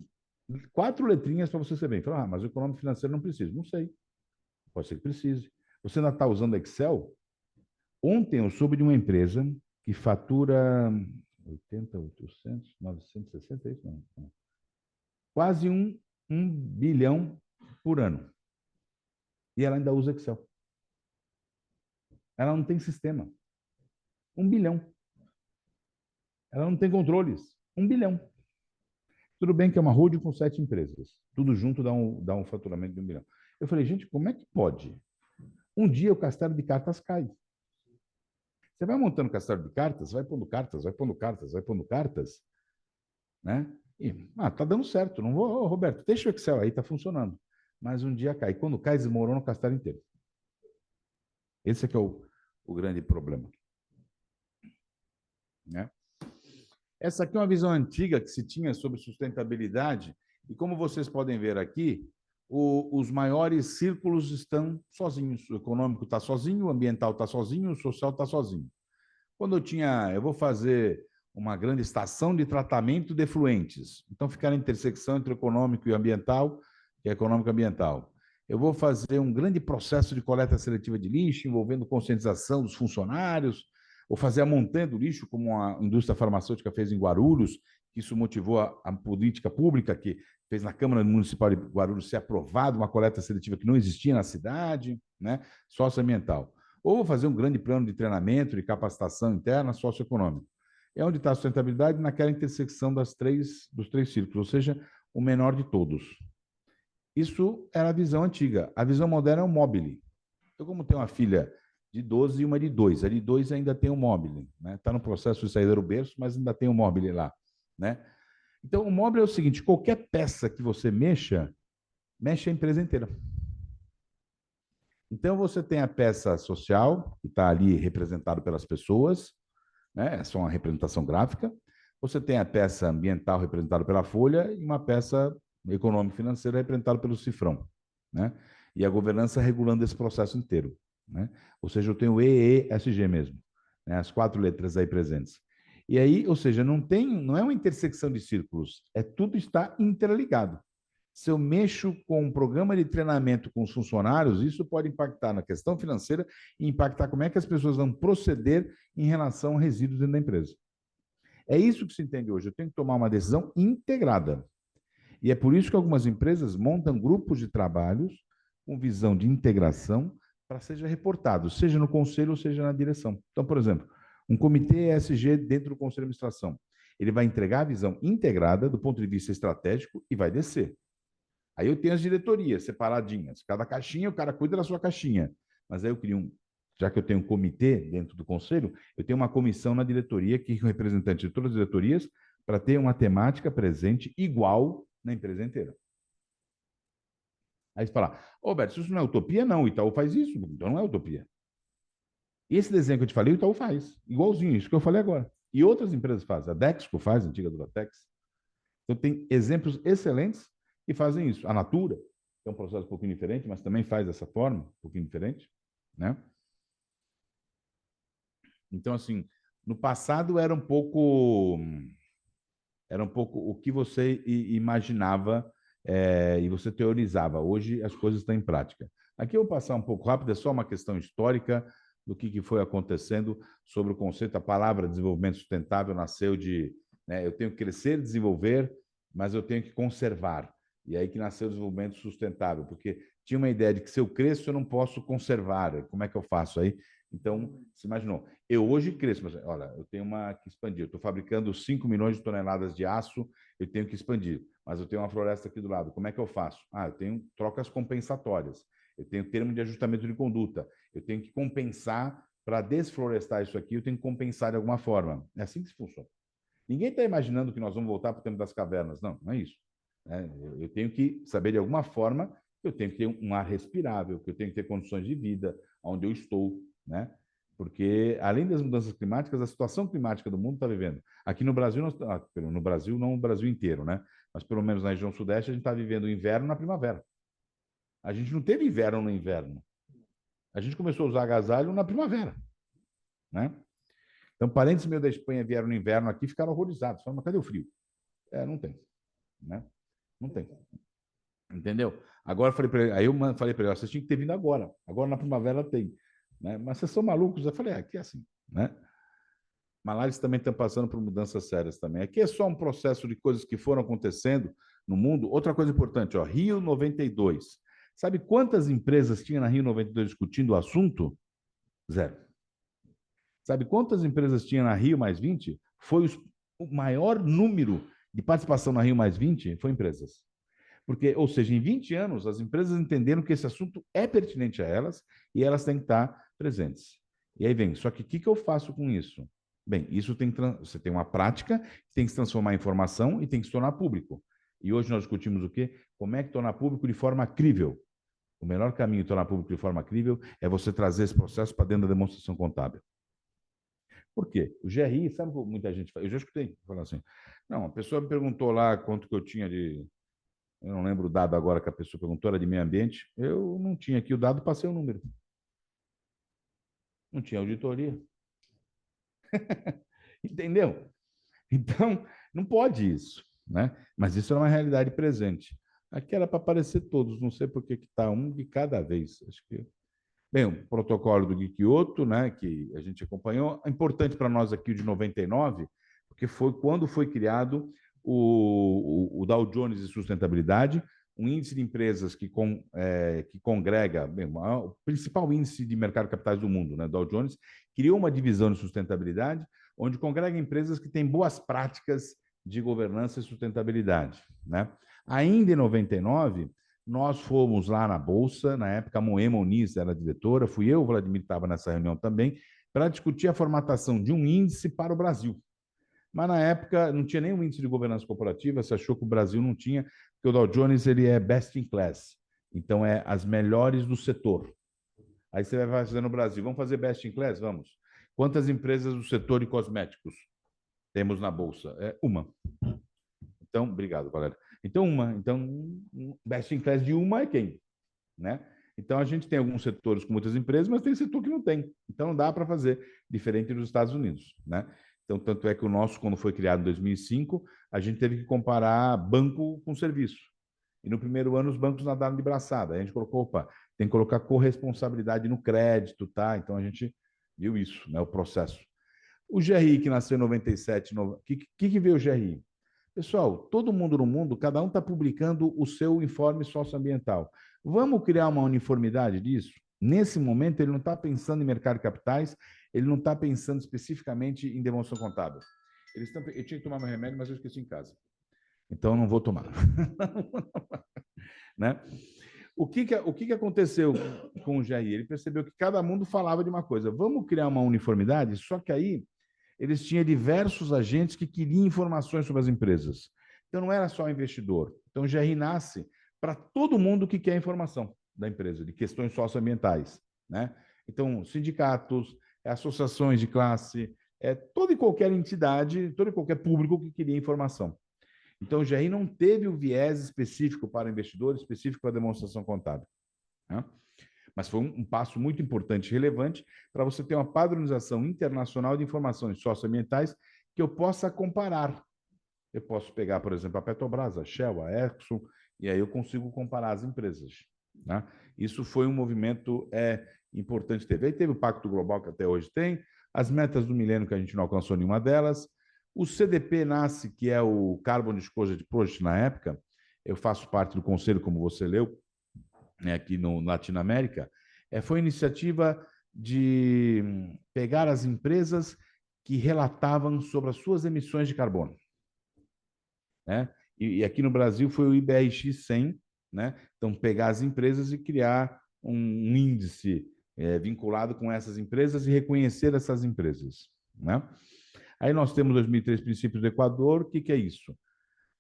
4 letrinhas para você saber. Fala, mas o econômico financeiro não precisa. Não sei. Pode ser que precise. Você ainda está usando Excel? Ontem eu soube de uma empresa que fatura 80, 800, 960, é isso? Não. Quase um bilhão por ano. E ela ainda usa Excel. Ela não tem sistema. 1 bilhão. Ela não tem controles. 1 bilhão. Tudo bem que é uma holding com 7 empresas. Tudo junto dá um faturamento de 1 bilhão. Eu falei, gente, como é que pode? Um dia o castelo de cartas cai. Você vai montando castelo de cartas, vai pondo cartas, vai pondo cartas, vai pondo cartas, né? E, tá dando certo. Não vou, Roberto, deixa o Excel aí, tá funcionando. Mas um dia cai. Quando cai, desmorona o castelo inteiro. Esse é que é o grande problema. Né? Essa aqui é uma visão antiga que se tinha sobre sustentabilidade, e como vocês podem ver aqui, os maiores círculos estão sozinhos. O econômico está sozinho, o ambiental está sozinho, o social está sozinho. Quando eu vou fazer uma grande estação de tratamento de efluentes, então ficar na intersecção entre o econômico e o ambiental, que é econômico e ambiental. Eu vou fazer um grande processo de coleta seletiva de lixo, envolvendo conscientização dos funcionários, ou fazer a montanha do lixo, como a indústria farmacêutica fez em Guarulhos, que isso motivou a política pública que fez na Câmara Municipal de Guarulhos ser aprovada uma coleta seletiva que não existia na cidade, né? Socioambiental. Ou vou fazer um grande plano de treinamento, de capacitação interna socioeconômica. É onde está a sustentabilidade? Naquela intersecção dos três círculos, ou seja, o menor de todos. Isso era a visão antiga. A visão moderna é o mobile. Eu, como tenho uma filha de 12 e uma de 2, a de 2 ainda tem o mobile, né? Está no processo de sair do berço, mas ainda tem o mobile lá, né? Então, o mobile é o seguinte, qualquer peça que você mexa, mexe a empresa inteira. Então, você tem a peça social, que está ali representado pelas pessoas, né? É só uma representação gráfica. Você tem a peça ambiental representada pela folha e uma peça econômico-financeira representada pelo cifrão, né? E a governança regulando esse processo inteiro, né? Ou seja, eu tenho o EESG mesmo, né? As 4 letras aí presentes. E aí, ou seja, não é uma intersecção de círculos, tudo está interligado. Se eu mexo com um programa de treinamento com os funcionários, isso pode impactar na questão financeira e impactar como é que as pessoas vão proceder em relação a resíduos dentro da empresa. É isso que se entende hoje. Eu tenho que tomar uma decisão integrada. E é por isso que algumas empresas montam grupos de trabalhos com visão de integração para seja reportado, seja no conselho ou seja na direção. Então, por exemplo, um comitê ESG dentro do conselho de administração, ele vai entregar a visão integrada do ponto de vista estratégico e vai descer. Aí eu tenho as diretorias separadinhas. Cada caixinha, o cara cuida da sua caixinha. Mas aí eu crio já que eu tenho um comitê dentro do conselho, eu tenho uma comissão na diretoria, que é o representante de todas as diretorias, para ter uma temática presente igual na empresa inteira. Aí você fala, Roberto, isso não é utopia? Não, o Itaú faz isso, então não é utopia. Esse desenho que eu te falei, o Itaú faz, igualzinho, isso que eu falei agora. E outras empresas fazem, a Dexco faz, a antiga Duratex. Então tem exemplos excelentes que fazem isso. A Natura, que é um processo um pouquinho diferente, mas também faz dessa forma, um pouquinho diferente, né? Então, assim, no passado era um pouco o que você imaginava e você teorizava. Hoje as coisas estão em prática. Aqui eu vou passar um pouco rápido, é só uma questão histórica do que foi acontecendo sobre o conceito. A palavra desenvolvimento sustentável nasceu de eu tenho que crescer, desenvolver, mas eu tenho que conservar. E aí que nasceu o desenvolvimento sustentável, porque tinha uma ideia de que se eu cresço, eu não posso conservar. Como é que eu faço aí? Então, se imaginou, eu hoje cresço, mas olha, eu tenho que expandir. Eu estou fabricando 5 milhões de toneladas de aço, eu tenho que expandir. Mas eu tenho uma floresta aqui do lado. Como é que eu faço? Eu tenho trocas compensatórias. Eu tenho termo de ajustamento de conduta. Eu tenho que compensar para desflorestar isso aqui, eu tenho que compensar de alguma forma. É assim que se funciona. Ninguém está imaginando que nós vamos voltar para o tempo das cavernas. Não, não é isso. Eu tenho que saber de alguma forma que eu tenho que ter um ar respirável, que eu tenho que ter condições de vida onde eu estou, né? Porque, além das mudanças climáticas, a situação climática do mundo está vivendo. Aqui no Brasil, no Brasil, não o Brasil inteiro, né? Mas pelo menos na região sudeste, a gente está vivendo o inverno na primavera. A gente não teve inverno no inverno. A gente começou a usar agasalho na primavera, né? Então, parentes meus da Espanha vieram no inverno aqui e ficaram horrorizados. Falaram, mas cadê o frio? Não tem, né? Não tem. Entendeu? Agora eu falei para ele, vocês tinham que ter vindo agora. Agora na primavera tem. Né? Mas vocês são malucos? Eu falei, aqui é assim. Né? Malares também estão passando por mudanças sérias também. Aqui é só um processo de coisas que foram acontecendo no mundo. Outra coisa importante, Rio 92. Sabe quantas empresas tinha na Rio 92 discutindo o assunto? 0. Sabe quantas empresas tinha na Rio mais 20? Foi o maior número de participação na Rio+20 foi empresas. Porque, ou seja, em 20 anos, as empresas entenderam que esse assunto é pertinente a elas e elas têm que estar presentes. E aí vem, só que o que eu faço com isso? Bem, isso você tem uma prática, tem que se transformar em informação e tem que se tornar público. E hoje nós discutimos o quê? Como é que tornar público de forma crível. O melhor caminho de tornar público de forma crível é você trazer esse processo para dentro da demonstração contábil. Por quê? O GRI, sabe como muita gente fala? Eu já escutei falar assim. Não, a pessoa me perguntou lá quanto que eu tinha de... Eu não lembro o dado agora que a pessoa perguntou, era de meio ambiente. Eu não tinha aqui o dado, passei o número. Não tinha auditoria. Entendeu? Então, não pode isso, né? Mas isso é uma realidade presente. Aqui era para aparecer todos, não sei por que está um de cada vez. Acho que... Bem, o protocolo do Kyoto, né, que a gente acompanhou, é importante para nós aqui o de 99, porque foi quando foi criado o Dow Jones de Sustentabilidade, um índice de empresas que congrega, bem, o principal índice de mercado de capitais do mundo, né, Dow Jones, criou uma divisão de sustentabilidade, onde congrega empresas que têm boas práticas de governança e sustentabilidade, né? Ainda em 99, nós fomos lá na Bolsa, na época a Moema Muniz era a diretora, fui eu, o Vladimir estava nessa reunião também, para discutir a formatação de um índice para o Brasil. Mas na época não tinha nenhum índice de governança corporativa, se achou que o Brasil não tinha, porque o Dow Jones ele é best in class, então é as melhores do setor. Aí você vai fazer no Brasil, vamos fazer best in class? Vamos. Quantas empresas do setor de cosméticos temos na Bolsa? É uma. Então, obrigado, Valério. Então, best in class de uma é quem? Né? Então, a gente tem alguns setores com muitas empresas, mas tem setor que não tem. Então, não dá para fazer, diferente dos Estados Unidos. Né? Então, tanto é que o nosso, quando foi criado em 2005, a gente teve que comparar banco com serviço. E no primeiro ano, os bancos nadaram de braçada. Aí a gente colocou, opa, tem que colocar corresponsabilidade no crédito, tá? Então, a gente viu isso, né? O processo. O GRI, que nasceu em 97, que veio o GRI? Pessoal, todo mundo no mundo, cada um está publicando o seu informe socioambiental. Vamos criar uma uniformidade disso? Nesse momento, ele não está pensando em mercado de capitais, ele não está pensando especificamente em demonstração contábil. Eu tinha que tomar meu remédio, mas eu esqueci em casa. Então, não vou tomar. Né? O que aconteceu com o GRI? Ele percebeu que cada mundo falava de uma coisa. Vamos criar uma uniformidade? Só que aí eles tinham diversos agentes que queriam informações sobre as empresas. Então, não era só o investidor. Então, o GRI nasce para todo mundo que quer informação da empresa, de questões socioambientais. Né? Então, sindicatos, associações de classe, toda e qualquer entidade, todo e qualquer público que queria informação. Então, o GRI não teve o viés específico para investidor, específico para demonstração contábil. Né? Mas foi um passo muito importante e relevante para você ter uma padronização internacional de informações socioambientais que eu possa comparar. Eu posso pegar, por exemplo, a Petrobras, a Shell, a Exxon, e aí eu consigo comparar as empresas. Né? Isso foi um movimento importante. Aí teve o Pacto Global, que até hoje tem, as metas do milênio, que a gente não alcançou nenhuma delas. O CDP nasce, que é o Carbon Disclosure Project na época. Eu faço parte do conselho, como você leu, aqui no Latinoamérica, foi iniciativa de pegar as empresas que relatavam sobre as suas emissões de carbono. Né? E aqui no Brasil foi o IBRX 100, né? Então, pegar as empresas e criar um índice vinculado com essas empresas e reconhecer essas empresas. Né? Aí nós temos 2003 Princípios do Equador. O que é isso?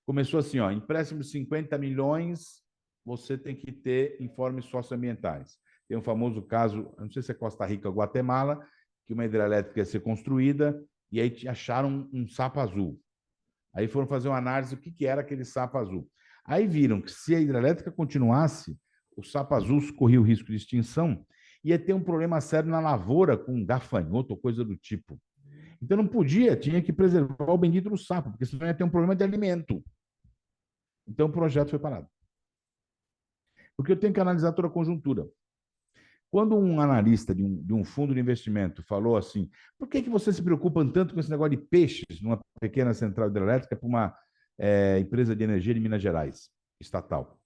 Começou assim, ó, empréstimo de 50 milhões, você tem que ter informes socioambientais. Tem um famoso caso, não sei se é Costa Rica ou Guatemala, que uma hidrelétrica ia ser construída e aí acharam um sapo azul. Aí foram fazer uma análise do que era aquele sapo azul. Aí viram que se a hidrelétrica continuasse, o sapo azul corria o risco de extinção e ia ter um problema sério na lavoura com gafanhoto ou coisa do tipo. Então não podia, tinha que preservar o bendito do sapo, porque senão ia ter um problema de alimento. Então o projeto foi parado. Porque eu tenho que analisar toda a conjuntura. Quando um analista de um fundo de investimento falou assim, por que vocês se preocupam tanto com esse negócio de peixes numa pequena central hidrelétrica para uma empresa de energia de Minas Gerais, estatal?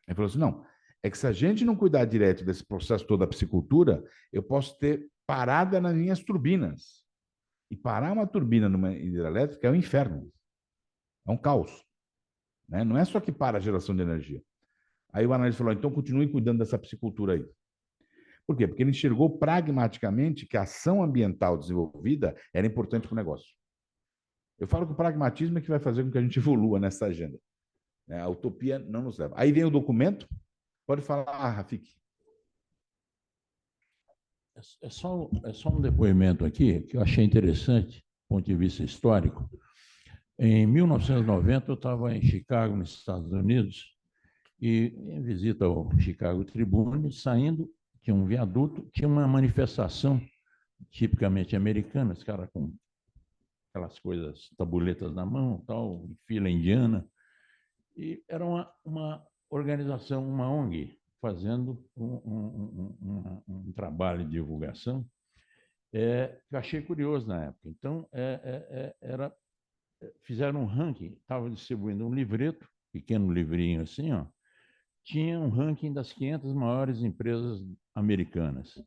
Ele falou assim, não, é que se a gente não cuidar direto desse processo todo da piscicultura, eu posso ter parada nas minhas turbinas. E parar uma turbina numa hidrelétrica é um inferno. É um caos, né? Não é só que para a geração de energia. Aí o analista falou, então continue cuidando dessa piscicultura aí. Por quê? Porque ele enxergou pragmaticamente que a ação ambiental desenvolvida era importante para o negócio. Eu falo que o pragmatismo é que vai fazer com que a gente evolua nessa agenda. A utopia não nos leva. Aí vem o documento, pode falar, Rafik. É só um depoimento aqui que eu achei interessante, do ponto de vista histórico. Em 1990, eu estava em Chicago, nos Estados Unidos, e em visita ao Chicago Tribune, saindo, tinha um viaduto, tinha uma manifestação tipicamente americana, os caras com aquelas coisas, tabuletas na mão, tal, fila indiana, e era uma organização, uma ONG, fazendo um trabalho de divulgação que eu achei curioso na época. Então, fizeram um ranking, estava distribuindo um livreto, pequeno livrinho assim, ó, tinha um ranking das 500 maiores empresas americanas.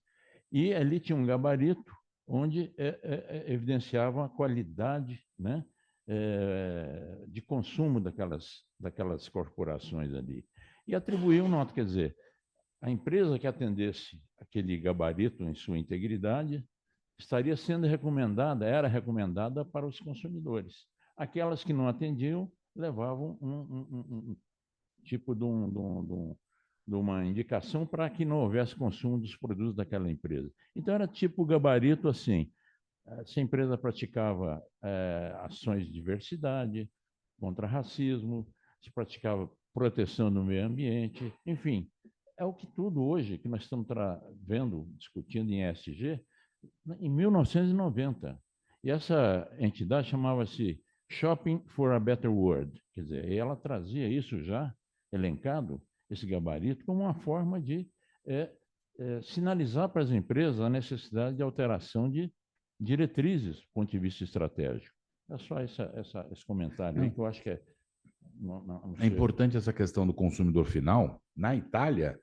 E ali tinha um gabarito onde evidenciava a qualidade, né, de consumo daquelas corporações ali. E atribuíam nota, quer dizer, a empresa que atendesse aquele gabarito em sua integridade estaria sendo recomendada, era recomendada para os consumidores. Aquelas que não atendiam levavam um tipo de uma indicação para que não houvesse consumo dos produtos daquela empresa. Então, era tipo gabarito assim, se a empresa praticava ações de diversidade, contra racismo, se praticava proteção do meio ambiente, enfim, é o que tudo hoje que nós estamos vendo, discutindo em ESG, em 1990. E essa entidade chamava-se Shopping for a Better World, quer dizer, ela trazia isso já elencado, esse gabarito, como uma forma de sinalizar para as empresas a necessidade de alteração de diretrizes do ponto de vista estratégico. É só esse comentário aí que eu acho que é... É importante essa questão do consumidor final. Na Itália,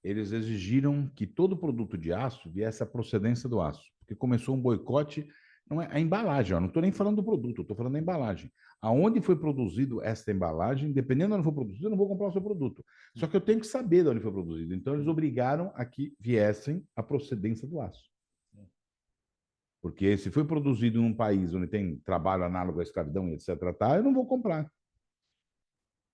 eles exigiram que todo produto de aço viesse a procedência do aço, porque começou um boicote, não é a embalagem, ó, não estou nem falando do produto, estou falando da embalagem. Aonde foi produzido essa embalagem, dependendo de onde foi produzido, eu não vou comprar o seu produto. Só que eu tenho que saber de onde foi produzido. Então, eles obrigaram a que viessem a procedência do aço. Porque se foi produzido em um país onde tem trabalho análogo à escravidão e etc., eu não vou comprar.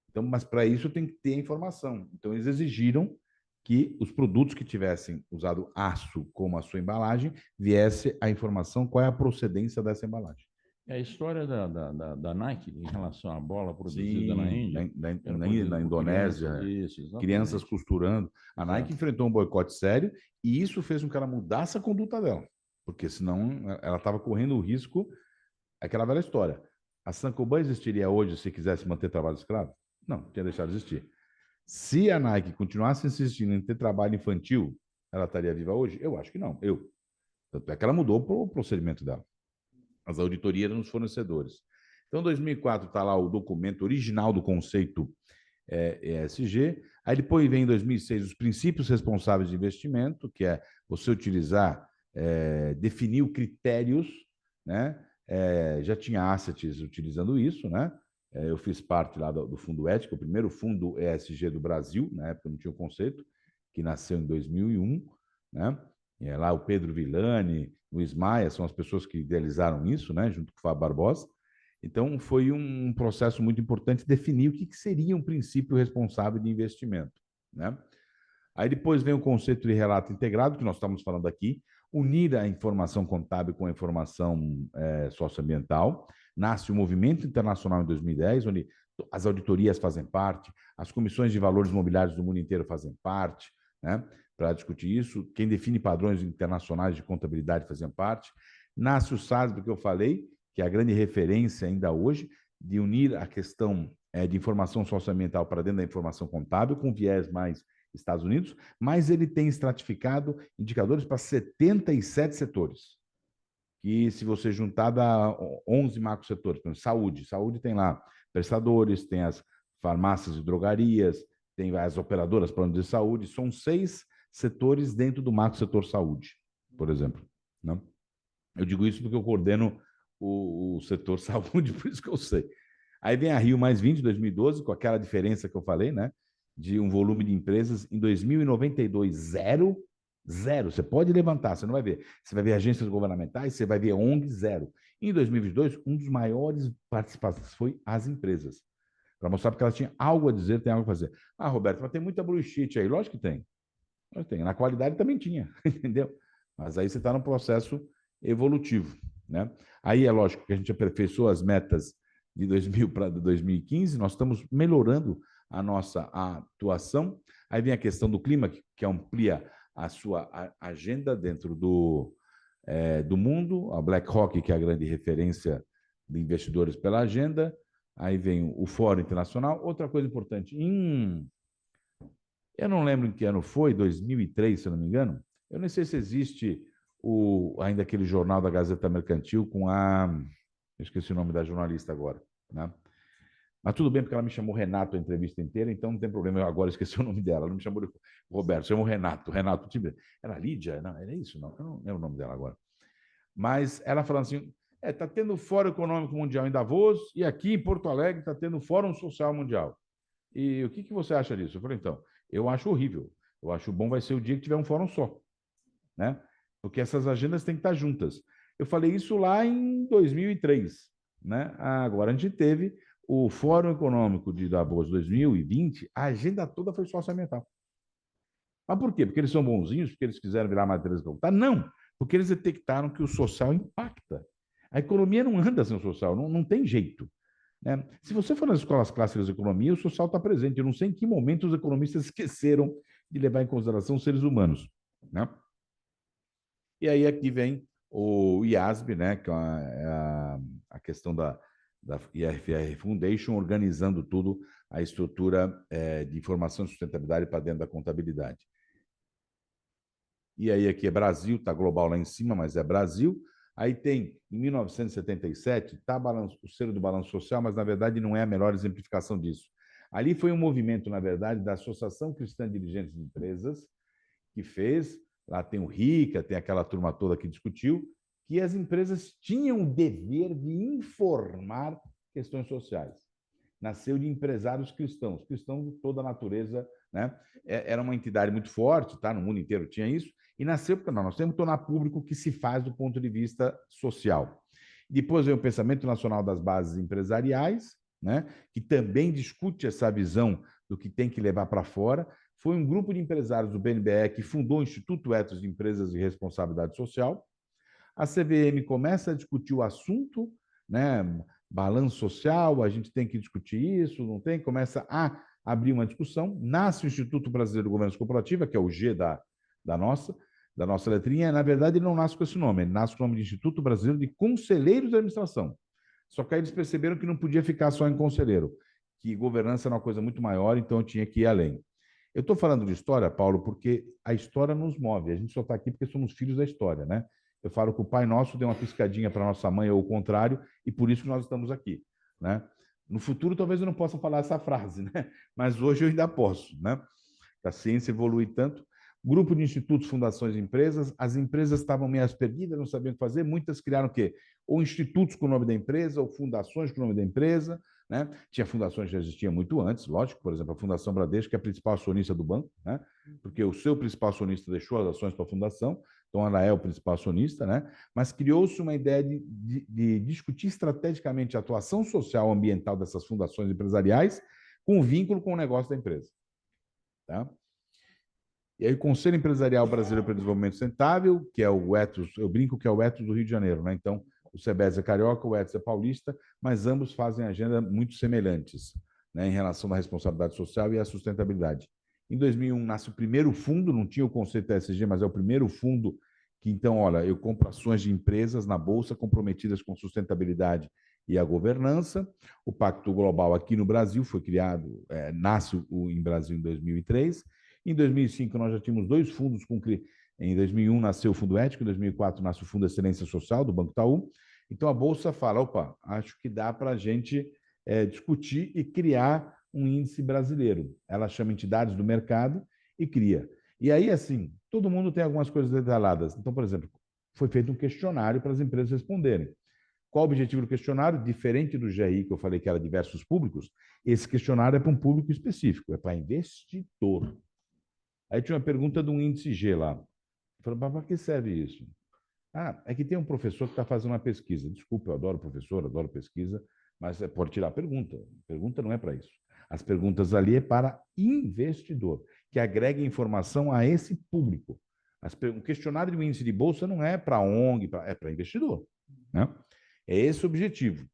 Então, mas para isso tem que ter informação. Então, eles exigiram que os produtos que tivessem usado aço como a sua embalagem, viesse a informação qual é a procedência dessa embalagem. É a história da Nike em relação à bola produzida na Índia. Na Indonésia, crianças costurando. A Nike enfrentou um boicote sério e isso fez com que ela mudasse a conduta dela, porque senão ela estava correndo o risco, aquela velha história. A Saint-Gobain existiria hoje se quisesse manter trabalho escravo? Não, tinha deixado de existir. Se a Nike continuasse insistindo em ter trabalho infantil, ela estaria viva hoje? Eu acho que não. Tanto é que ela mudou o procedimento dela. As auditorias nos fornecedores. Então, em 2004 está lá o documento original do conceito ESG. Aí depois vem em 2006 os princípios responsáveis de investimento, que é você utilizar, definir critérios, né? Já tinha assets utilizando isso, né? Eu fiz parte lá do Fundo Ética, o primeiro fundo ESG do Brasil, na época não tinha o conceito, que nasceu em 2001, né? Lá o Pedro Villani, Luiz Maia, são as pessoas que idealizaram isso, né? Junto com o Fábio Barbosa. Então, foi um processo muito importante definir o que seria um princípio responsável de investimento, né? Aí depois vem o conceito de relato integrado, que nós estamos falando aqui, unir a informação contábil com a informação socioambiental. Nasce o Movimento Internacional em 2010, onde as auditorias fazem parte, as comissões de valores imobiliários do mundo inteiro fazem parte, né, para discutir isso. Quem define padrões internacionais de contabilidade fazem parte. Nasce o SASB, que eu falei, que é a grande referência ainda hoje, de unir a questão de informação socioambiental para dentro da informação contábil, com viés mais Estados Unidos, mas ele tem estratificado indicadores para 77 setores, que se você juntar dá 11 macrosetores. Por exemplo, saúde tem lá prestadores, tem as farmácias e drogarias, tem as operadoras planos de saúde, são 6 setores dentro do macrosetor saúde, por exemplo, né? Eu digo isso porque eu coordeno o setor saúde, por isso que eu sei. Aí vem a Rio +20, 2012, com aquela diferença que eu falei, né? De um volume de empresas em 2092, zero. Zero. Você pode levantar, você não vai ver. Você vai ver agências governamentais, você vai ver ONG, zero. Em 2022, um dos maiores participantes foi as empresas. Para mostrar que elas tinham algo a dizer, tem algo a fazer. Ah, Roberto, mas tem muita bullshit aí. Lógico que tem. Na qualidade também tinha, entendeu? Mas aí você está num processo evolutivo, né? Aí é lógico que a gente aperfeiçoou as metas de 2000 para 2015, nós estamos melhorando a nossa atuação. Aí vem a questão do clima, que amplia a sua agenda dentro do mundo, a BlackRock, que é a grande referência de investidores pela agenda. Aí vem o Fórum Internacional. Outra coisa importante, eu não lembro em que ano foi, 2003, se eu não me engano. Eu não sei se existe ainda aquele jornal da Gazeta Mercantil com eu esqueci o nome da jornalista agora, né? Mas tudo bem, porque ela me chamou Renato a entrevista inteira, então não tem problema, eu agora esqueci o nome dela. Ela não me chamou de Roberto, chamou Renato. Renato, era Lídia? Não, era isso? Não, eu não lembro o nome dela agora. Mas ela falando assim, está tendo Fórum Econômico Mundial em Davos e aqui em Porto Alegre está tendo Fórum Social Mundial. E o que você acha disso? Eu falei, então, eu acho horrível. Eu acho bom vai ser o dia que tiver um fórum só, né? Porque essas agendas têm que estar juntas. Eu falei isso lá em 2003, né? Agora a gente teve o Fórum Econômico de Davos 2020, a agenda toda foi socioambiental. Mas por quê? Porque eles são bonzinhos, porque eles quiseram virar matérias de voltar? Não, porque eles detectaram que o social impacta. A economia não anda sem o social, não tem jeito. Né? Se você for nas escolas clássicas de economia, o social está presente. Eu não sei em que momento os economistas esqueceram de levar em consideração os seres humanos. Né? E aí aqui vem o IASB, né, que é a questão da IFR Foundation, organizando tudo, a estrutura de informação e sustentabilidade para dentro da contabilidade. E aí aqui é Brasil, está global lá em cima, mas é Brasil. Aí tem, em 1977, está o selo do balanço social, mas na verdade não é a melhor exemplificação disso. Ali foi um movimento, na verdade, da Associação Cristã de Dirigentes de Empresas, que fez, lá tem o RICA, tem aquela turma toda que discutiu, que as empresas tinham o dever de informar questões sociais. Nasceu de empresários cristãos de toda a natureza, né? Era uma entidade muito forte, tá? No mundo inteiro tinha isso, e nasceu porque nós temos que tornar público o que se faz do ponto de vista social. Depois veio o Pensamento Nacional das Bases Empresariais, né? Que também discute essa visão do que tem que levar para fora. Foi um grupo de empresários do BNDES que fundou o Instituto Ethos de Empresas e Responsabilidade Social. A CVM começa a discutir o assunto, né? Balanço social, a gente tem que discutir isso, não tem? Começa a abrir uma discussão. Nasce o Instituto Brasileiro de Governança Corporativa, que é o G da nossa letrinha. Na verdade, ele não nasce com esse nome, ele nasce com o nome de Instituto Brasileiro de Conselheiros de Administração. Só que aí eles perceberam que não podia ficar só em conselheiro, que governança era uma coisa muito maior, então eu tinha que ir além. Eu estou falando de história, Paulo, porque a história nos move. A gente só está aqui porque somos filhos da história, né? Eu falo que o Pai Nosso deu uma piscadinha para nossa mãe, ou o contrário, e por isso que nós estamos aqui, né? No futuro, talvez eu não possa falar essa frase, né? Mas hoje eu ainda posso, né? A ciência evolui tanto. Grupo de institutos, fundações e empresas. As empresas estavam meio perdidas, não sabiam o que fazer. Muitas criaram o quê? Ou institutos com o nome da empresa, ou fundações com o nome da empresa, né? Tinha fundações que já existiam muito antes, lógico, por exemplo, a Fundação Bradesco, que é a principal acionista do banco, né? Porque o seu principal acionista deixou as ações para a fundação, então ela é o principal acionista, né? Mas criou-se uma ideia de discutir estrategicamente a atuação social ambiental dessas fundações empresariais com vínculo com o negócio da empresa. Tá? E aí o Conselho Empresarial Brasileiro para o Desenvolvimento Sustentável, que é o Ethos, eu brinco que é o Ethos do Rio de Janeiro, né? Então, o CEBES é carioca, o Ethos é paulista, mas ambos fazem agenda muito semelhantes, né, em relação à responsabilidade social e à sustentabilidade. Em 2001 nasce o primeiro fundo, não tinha o conceito ESG, mas é o primeiro fundo que, então, olha, eu compro ações de empresas na Bolsa comprometidas com sustentabilidade e a governança. O Pacto Global aqui no Brasil foi criado, nasce em Brasil em 2003. Em 2005, nós já tínhamos dois fundos. Em 2001 nasceu o Fundo Ético, em 2004 nasce o Fundo Excelência Social, do Banco Itaú. Então, a Bolsa fala, opa, acho que dá para a gente discutir e criar um índice brasileiro. Ela chama entidades do mercado e cria. E aí, assim, todo mundo tem algumas coisas detalhadas. Então, por exemplo, foi feito um questionário para as empresas responderem. Qual o objetivo do questionário? Diferente do GRI, que eu falei que era diversos públicos, esse questionário é para um público específico, é para investidor. Aí tinha uma pergunta de um índice G lá. Eu falei, mas para que serve isso? Ah, é que tem um professor que está fazendo uma pesquisa. Desculpa, eu adoro professor, adoro pesquisa, mas pode tirar a pergunta. A pergunta não é para isso. As perguntas ali é para investidor, que agrega informação a esse público. O questionário de um índice de bolsa não é para ONG, é para investidor. Né? É esse o objetivo.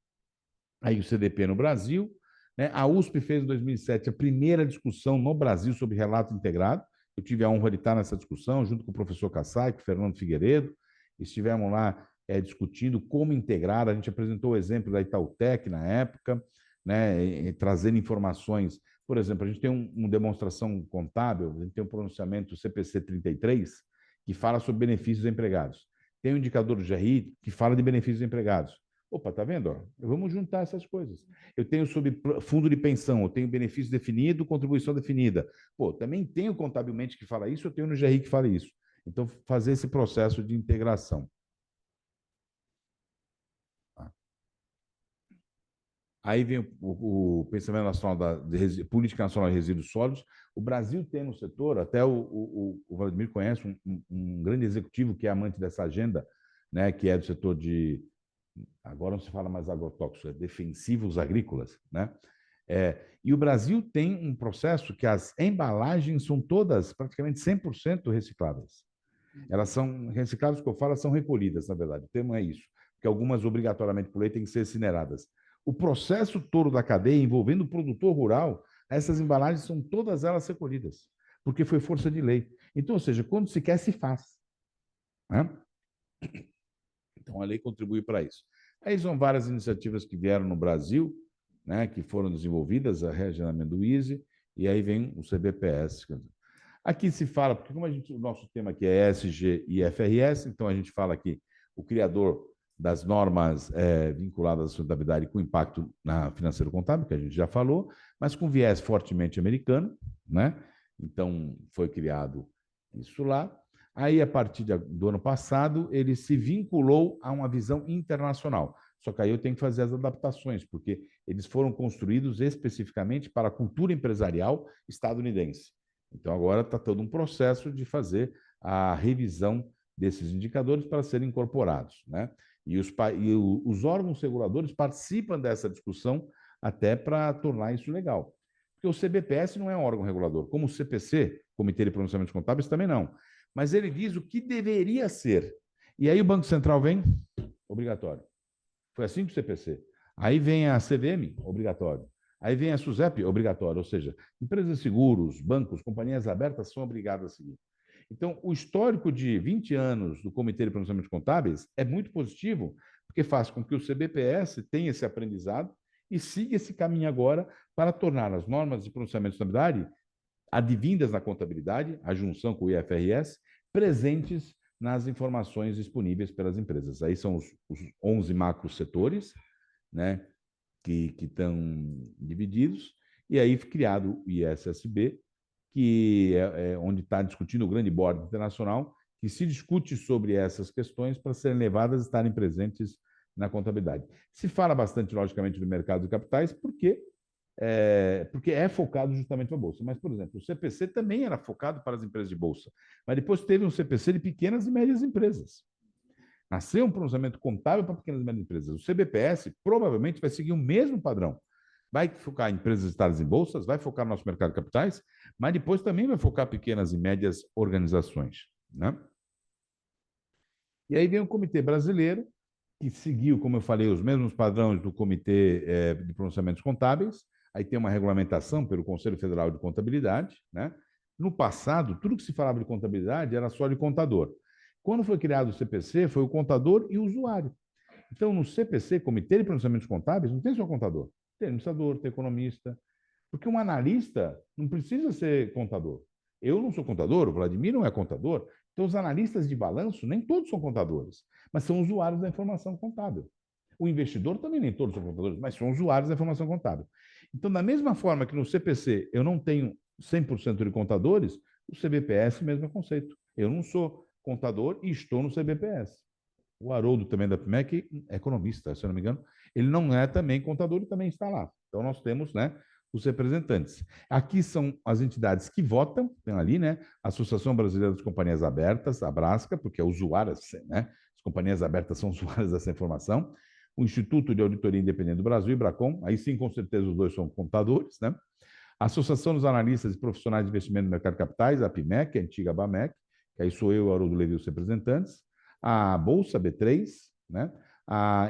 Aí o CDP no Brasil, né? A USP fez em 2007 a primeira discussão no Brasil sobre relato integrado. Eu tive a honra de estar nessa discussão, junto com o professor Kassai, com o Fernando Figueiredo. Estivemos lá discutindo como integrar. A gente apresentou o exemplo da Itautec na época, né? Trazendo informações. Por exemplo, a gente tem uma demonstração contábil, a gente tem um pronunciamento CPC 33, que fala sobre benefícios empregados. Tem um indicador do GRI que fala de benefícios empregados. Opa, tá vendo? Ó, vamos juntar essas coisas. Eu tenho sobre fundo de pensão, eu tenho benefício definido, contribuição definida. Pô, também tenho contabilmente que fala isso, eu tenho no GRI que fala isso. Então, fazer esse processo de integração. Aí vem o Pensamento Nacional Política Nacional de Resíduos Sólidos. O Brasil tem no setor, até o Vladimir conhece um grande executivo que é amante dessa agenda, né, que é do setor de... Agora não se fala mais agrotóxico, é defensivos agrícolas, né? E o Brasil tem um processo que as embalagens são todas praticamente 100% recicláveis. Elas são recicláveis, que eu falo, são recolhidas, na verdade. O termo é isso, porque algumas obrigatoriamente por lei têm que ser incineradas. O processo todo da cadeia envolvendo o produtor rural, essas embalagens são todas elas recolhidas, porque foi força de lei. Então, ou seja, quando se quer, se faz. Né? Então, a lei contribui para isso. Aí são várias iniciativas que vieram no Brasil, né, que foram desenvolvidas, a regionamento do ISE, e aí vem o CBPS. Aqui se fala, porque como o nosso tema aqui é ESG e FRS, então a gente fala aqui o criador das normas vinculadas à sustentabilidade com impacto na financeiro contábil, que a gente já falou, mas com viés fortemente americano, né? Então foi criado isso lá. Aí, a partir do ano passado, ele se vinculou a uma visão internacional. Só que aí eu tenho que fazer as adaptações, porque eles foram construídos especificamente para a cultura empresarial estadunidense. Então, agora está todo um processo de fazer a revisão desses indicadores para serem incorporados. Né? E os órgãos reguladores participam dessa discussão até para tornar isso legal. Porque o CBPS não é um órgão regulador, como o CPC, Comitê de Pronunciamentos Contábeis, também não. Mas ele diz o que deveria ser. E aí o Banco Central vem, obrigatório. Foi assim com o CPC. Aí vem a CVM, obrigatório. Aí vem a SUSEP, obrigatório. Ou seja, empresas de seguros, bancos, companhias abertas são obrigadas a seguir. Então, o histórico de 20 anos do Comitê de Pronunciamentos Contábeis é muito positivo, porque faz com que o CBPS tenha esse aprendizado e siga esse caminho agora para tornar as normas de pronunciamento de contabilidade advindas na contabilidade, a junção com o IFRS, presentes nas informações disponíveis pelas empresas. Aí são os 11 macros setores, né, que estão divididos, e aí criado o ISSB, que é onde está discutindo o grande board internacional, que se discute sobre essas questões para serem levadas a estarem presentes na contabilidade. Se fala bastante, logicamente, do mercado de capitais, porque é focado justamente para a Bolsa. Mas, por exemplo, o CPC também era focado para as empresas de Bolsa, mas depois teve um CPC de pequenas e médias empresas. Nasceu um pronunciamento contábil para pequenas e médias empresas. O CBPS provavelmente vai seguir o mesmo padrão. Vai focar em empresas listadas em bolsas, vai focar no nosso mercado de capitais, mas depois também vai focar pequenas e médias organizações. Né? E aí vem o Comitê Brasileiro, que seguiu, como eu falei, os mesmos padrões do Comitê de Pronunciamentos Contábeis. Aí tem uma regulamentação pelo Conselho Federal de Contabilidade. Né? No passado, tudo que se falava de contabilidade era só de contador. Quando foi criado o CPC, foi o contador e o usuário. Então, no CPC, Comitê de Pronunciamentos Contábeis, não tem só contador. Tem administrador, tem economista. Porque um analista não precisa ser contador. Eu não sou contador, o Vladimir não é contador. Então, os analistas de balanço, nem todos são contadores, mas são usuários da informação contábil. O investidor também nem todos são contadores, mas são usuários da informação contábil. Então, da mesma forma que no CPC eu não tenho 100% de contadores, o CBPS, mesmo conceito. Eu não sou contador e estou no CBPS. O Haroldo também da PMEC é economista, se eu não me engano. Ele não é também contador e também está lá. Então, nós temos, né, os representantes. Aqui são as entidades que votam, tem ali, né? A Associação Brasileira das Companhias Abertas, a Brasca, porque é usuária, né? As companhias abertas são usuárias dessa informação. O Instituto de Auditoria Independente do Brasil, IBRACON, aí sim, com certeza, os dois são contadores, né? A Associação dos Analistas e Profissionais de Investimento no Mercado de Capitais, a PIMEC, a antiga BAMEC, que aí sou eu, Haroldo Levi, os representantes. A Bolsa B3, né?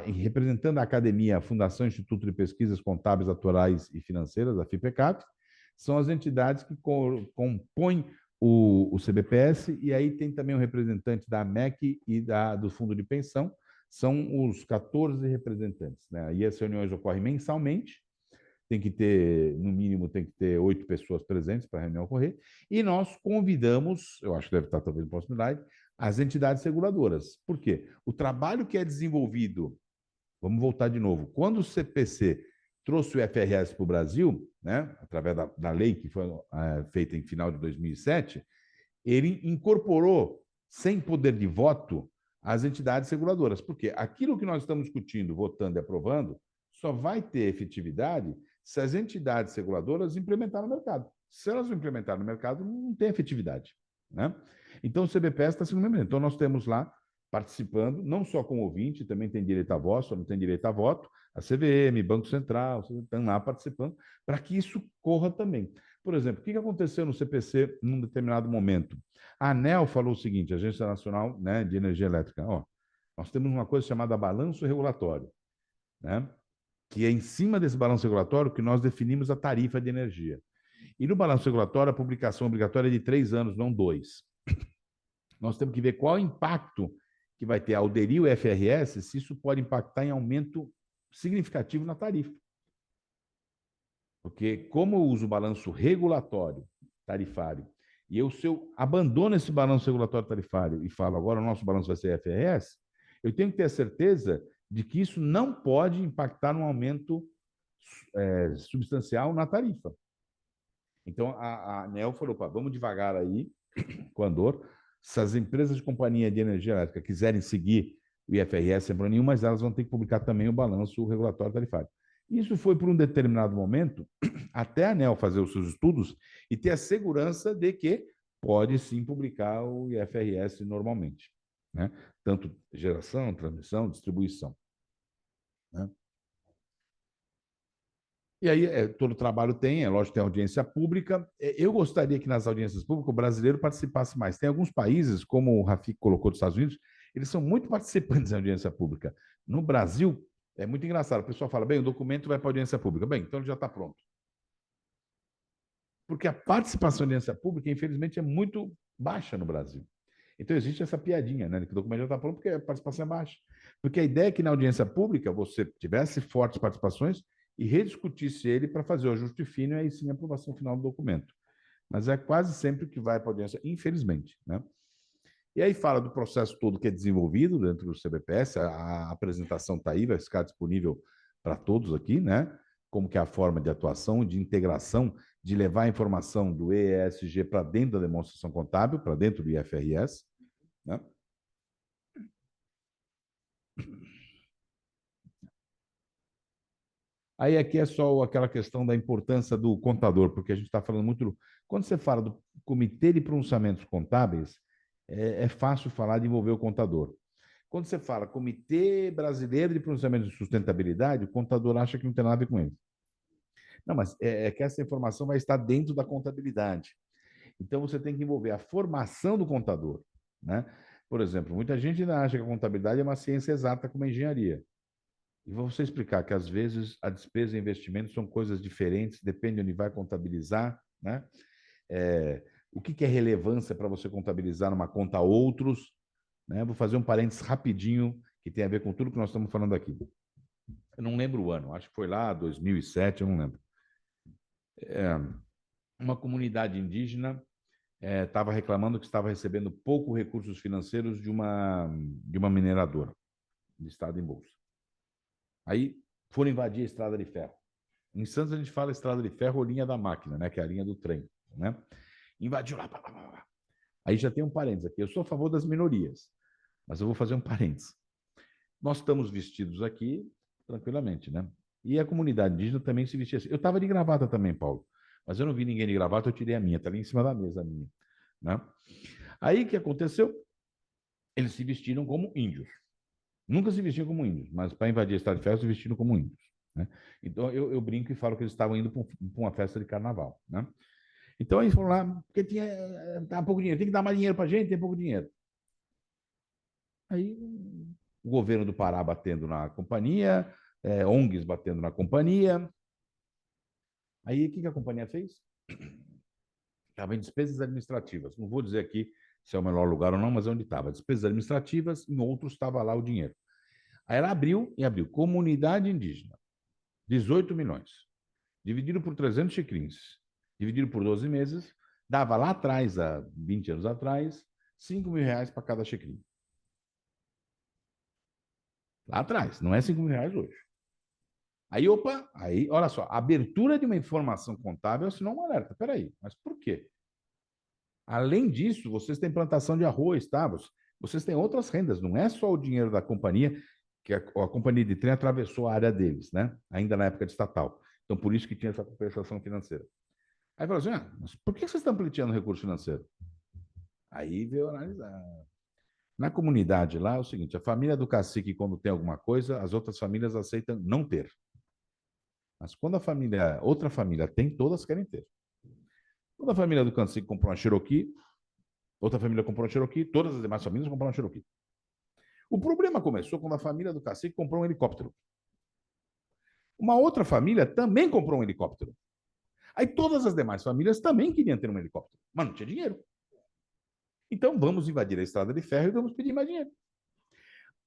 Representando a academia, a Fundação Instituto de Pesquisas Contábeis, Atuariais e Financeiras, a FIPECAP, são as entidades que compõem o CBPS, e aí tem também um representante da MEC e do Fundo de Pensão, são os 14 representantes. Né? Aí as reuniões ocorrem mensalmente, tem que ter, no mínimo, tem que ter 8 pessoas presentes para a reunião ocorrer, e nós convidamos, eu acho que deve estar talvez em possibilidade, as entidades reguladoras. Por quê? O trabalho que é desenvolvido, vamos voltar de novo, quando o CPC trouxe o IFRS para o Brasil, né, através da lei que foi feita em final de 2007, ele incorporou, sem poder de voto, as entidades reguladoras. Por quê? Aquilo que nós estamos discutindo, votando e aprovando, só vai ter efetividade se as entidades reguladoras implementarem no mercado. Se elas não implementarem no mercado, não tem efetividade. Né? Então, o CBPS está sendo membro. Então, nós temos lá participando, não só como ouvinte, também tem direito a voz, só não tem direito a voto, a CVM, Banco Central, estão lá participando, para que isso corra também. Por exemplo, o que aconteceu no CPC num determinado momento? A ANEEL falou o seguinte, Agência Nacional, né, de Energia Elétrica, ó, nós temos uma coisa chamada balanço regulatório, né, que é em cima desse balanço regulatório que nós definimos a tarifa de energia. E no balanço regulatório, a publicação obrigatória é de 3 anos, não 2. Nós temos que ver qual é o impacto que vai ter ao aderir o FRS, se isso pode impactar em aumento significativo na tarifa. Porque como eu uso o balanço regulatório tarifário, e se eu abandono esse balanço regulatório tarifário e falo agora o nosso balanço vai ser FRS, eu tenho que ter a certeza de que isso não pode impactar num aumento substancial na tarifa. Então, a ANEEL falou, vamos devagar aí, com a Andor. Se as empresas de companhia de energia elétrica quiserem seguir o IFRS sem problema nenhum, mas elas vão ter que publicar também o balanço regulatório tarifário. Isso foi por um determinado momento, até a ANEEL fazer os seus estudos e ter a segurança de que pode sim publicar o IFRS normalmente. Né? Tanto geração, transmissão, distribuição. Né? E aí, todo trabalho tem, lógico, tem audiência pública. Eu gostaria que nas audiências públicas o brasileiro participasse mais. Tem alguns países, como o Rafik colocou dos Estados Unidos, eles são muito participantes da audiência pública. No Brasil, é muito engraçado. O pessoal fala, bem, o documento vai para a audiência pública. Bem, então ele já está pronto. Porque a participação na audiência pública, infelizmente, é muito baixa no Brasil. Então, existe essa piadinha, né? Que o documento já está pronto porque a participação é baixa. Porque a ideia é que na audiência pública você tivesse fortes participações e rediscutisse ele para fazer o ajuste fino e aí sim a aprovação final do documento. Mas é quase sempre o que vai para a audiência, infelizmente. Né? E aí fala do processo todo que é desenvolvido dentro do CBPS, a apresentação está aí, vai ficar disponível para todos aqui, né? Como que é a forma de atuação, de integração, de levar a informação do ESG para dentro da demonstração contábil, para dentro do IFRS. Né? Aí aqui é só aquela questão da importância do contador, porque a gente está falando muito... Quando você fala do Comitê de Pronunciamentos Contábeis, é fácil falar de envolver o contador. Quando você fala Comitê Brasileiro de Pronunciamentos de Sustentabilidade, o contador acha que não tem nada a ver com ele. Não, mas é que essa informação vai estar dentro da contabilidade. Então, você tem que envolver a formação do contador. Né? Por exemplo, muita gente ainda acha que a contabilidade é uma ciência exata como a engenharia. E vou você explicar que, às vezes, a despesa e investimento são coisas diferentes, depende de onde vai contabilizar. Né? O que é relevância para você contabilizar numa conta outros? Né? Vou fazer um parênteses rapidinho, que tem a ver com tudo que nós estamos falando aqui. Eu não lembro o ano, acho que foi lá, 2007, eu não lembro. Uma comunidade indígena estava reclamando que estava recebendo pouco recursos financeiros de uma mineradora, de estado em bolsa. Aí foram invadir a estrada de ferro. Em Santos a gente fala estrada de ferro ou linha da máquina, né, que é a linha do trem. Né? Invadiu lá, Aí já tem um parênteses aqui. Eu sou a favor das minorias, mas eu vou fazer um parênteses. nós estamos vestidos aqui tranquilamente, né? E a comunidade indígena também se vestia assim. Eu estava de gravata também, Paulo, mas eu não vi ninguém de gravata, eu tirei a minha, está ali em cima da mesa a minha, né? Aí o que aconteceu? Eles se vestiram como índios. Nunca se vestiam como índios, mas para invadir a Estrada de Ferro se vestiram como índios, né? Então eu brinco e falo que eles estavam indo para uma festa de carnaval, né? Então eles foram lá, porque tá pouco dinheiro, tem que dar mais dinheiro para a gente, tem pouco dinheiro. Aí o governo do Pará batendo na companhia, ONGs batendo na companhia. Aí o que a companhia fez? Estava em despesas administrativas. Não vou dizer aqui se é o melhor lugar ou não, mas é onde estava. Despesas administrativas, em outros estava lá o dinheiro. Aí ela abriu e abriu. Comunidade indígena, 18 milhões. Dividido por 300 chicrins, dividido por 12 meses, dava lá atrás, há 20 anos atrás, 5 mil reais para cada chicrim. Lá atrás, não é 5 mil reais hoje. Aí, opa, aí, olha só, a abertura de uma informação contábil assinou um alerta. Peraí, mas por quê? Além disso, vocês têm plantação de arroz, tá? Vocês têm outras rendas, não é só o dinheiro da companhia, que a companhia de trem atravessou a área deles, né? Ainda na época de estatal. Então, por isso que tinha essa compensação financeira. Aí falou assim, mas por que vocês estão pleiteando recurso financeiro? Aí veio analisar. Na comunidade lá é o seguinte, a família do cacique, quando tem alguma coisa, as outras famílias aceitam não ter. Mas quando outra família tem, todas querem ter. Quando a família do cacique comprou uma Cherokee, outra família comprou uma Cherokee, todas as demais famílias compraram uma Cherokee. O problema começou quando a família do cacique comprou um helicóptero. Uma outra família também comprou um helicóptero. Aí todas as demais famílias também queriam ter um helicóptero, mas não tinha dinheiro. Então vamos invadir a estrada de ferro e vamos pedir mais dinheiro.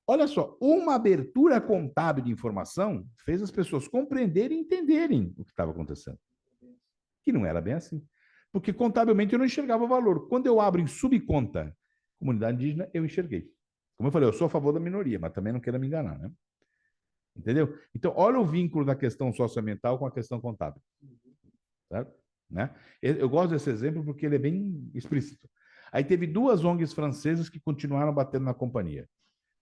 Olha só, uma abertura contábil de informação fez as pessoas compreenderem e entenderem o que estava acontecendo. Que não era bem assim. Porque contabilmente eu não enxergava o valor. Quando eu abro em subconta comunidade indígena, eu enxerguei. Como eu falei, eu sou a favor da minoria, mas também não quero me enganar, né? Entendeu? Então, olha o vínculo da questão socioambiental com a questão contábil. Certo? Né? Eu gosto desse exemplo porque ele é bem explícito. Aí teve duas ONGs francesas que continuaram batendo na companhia.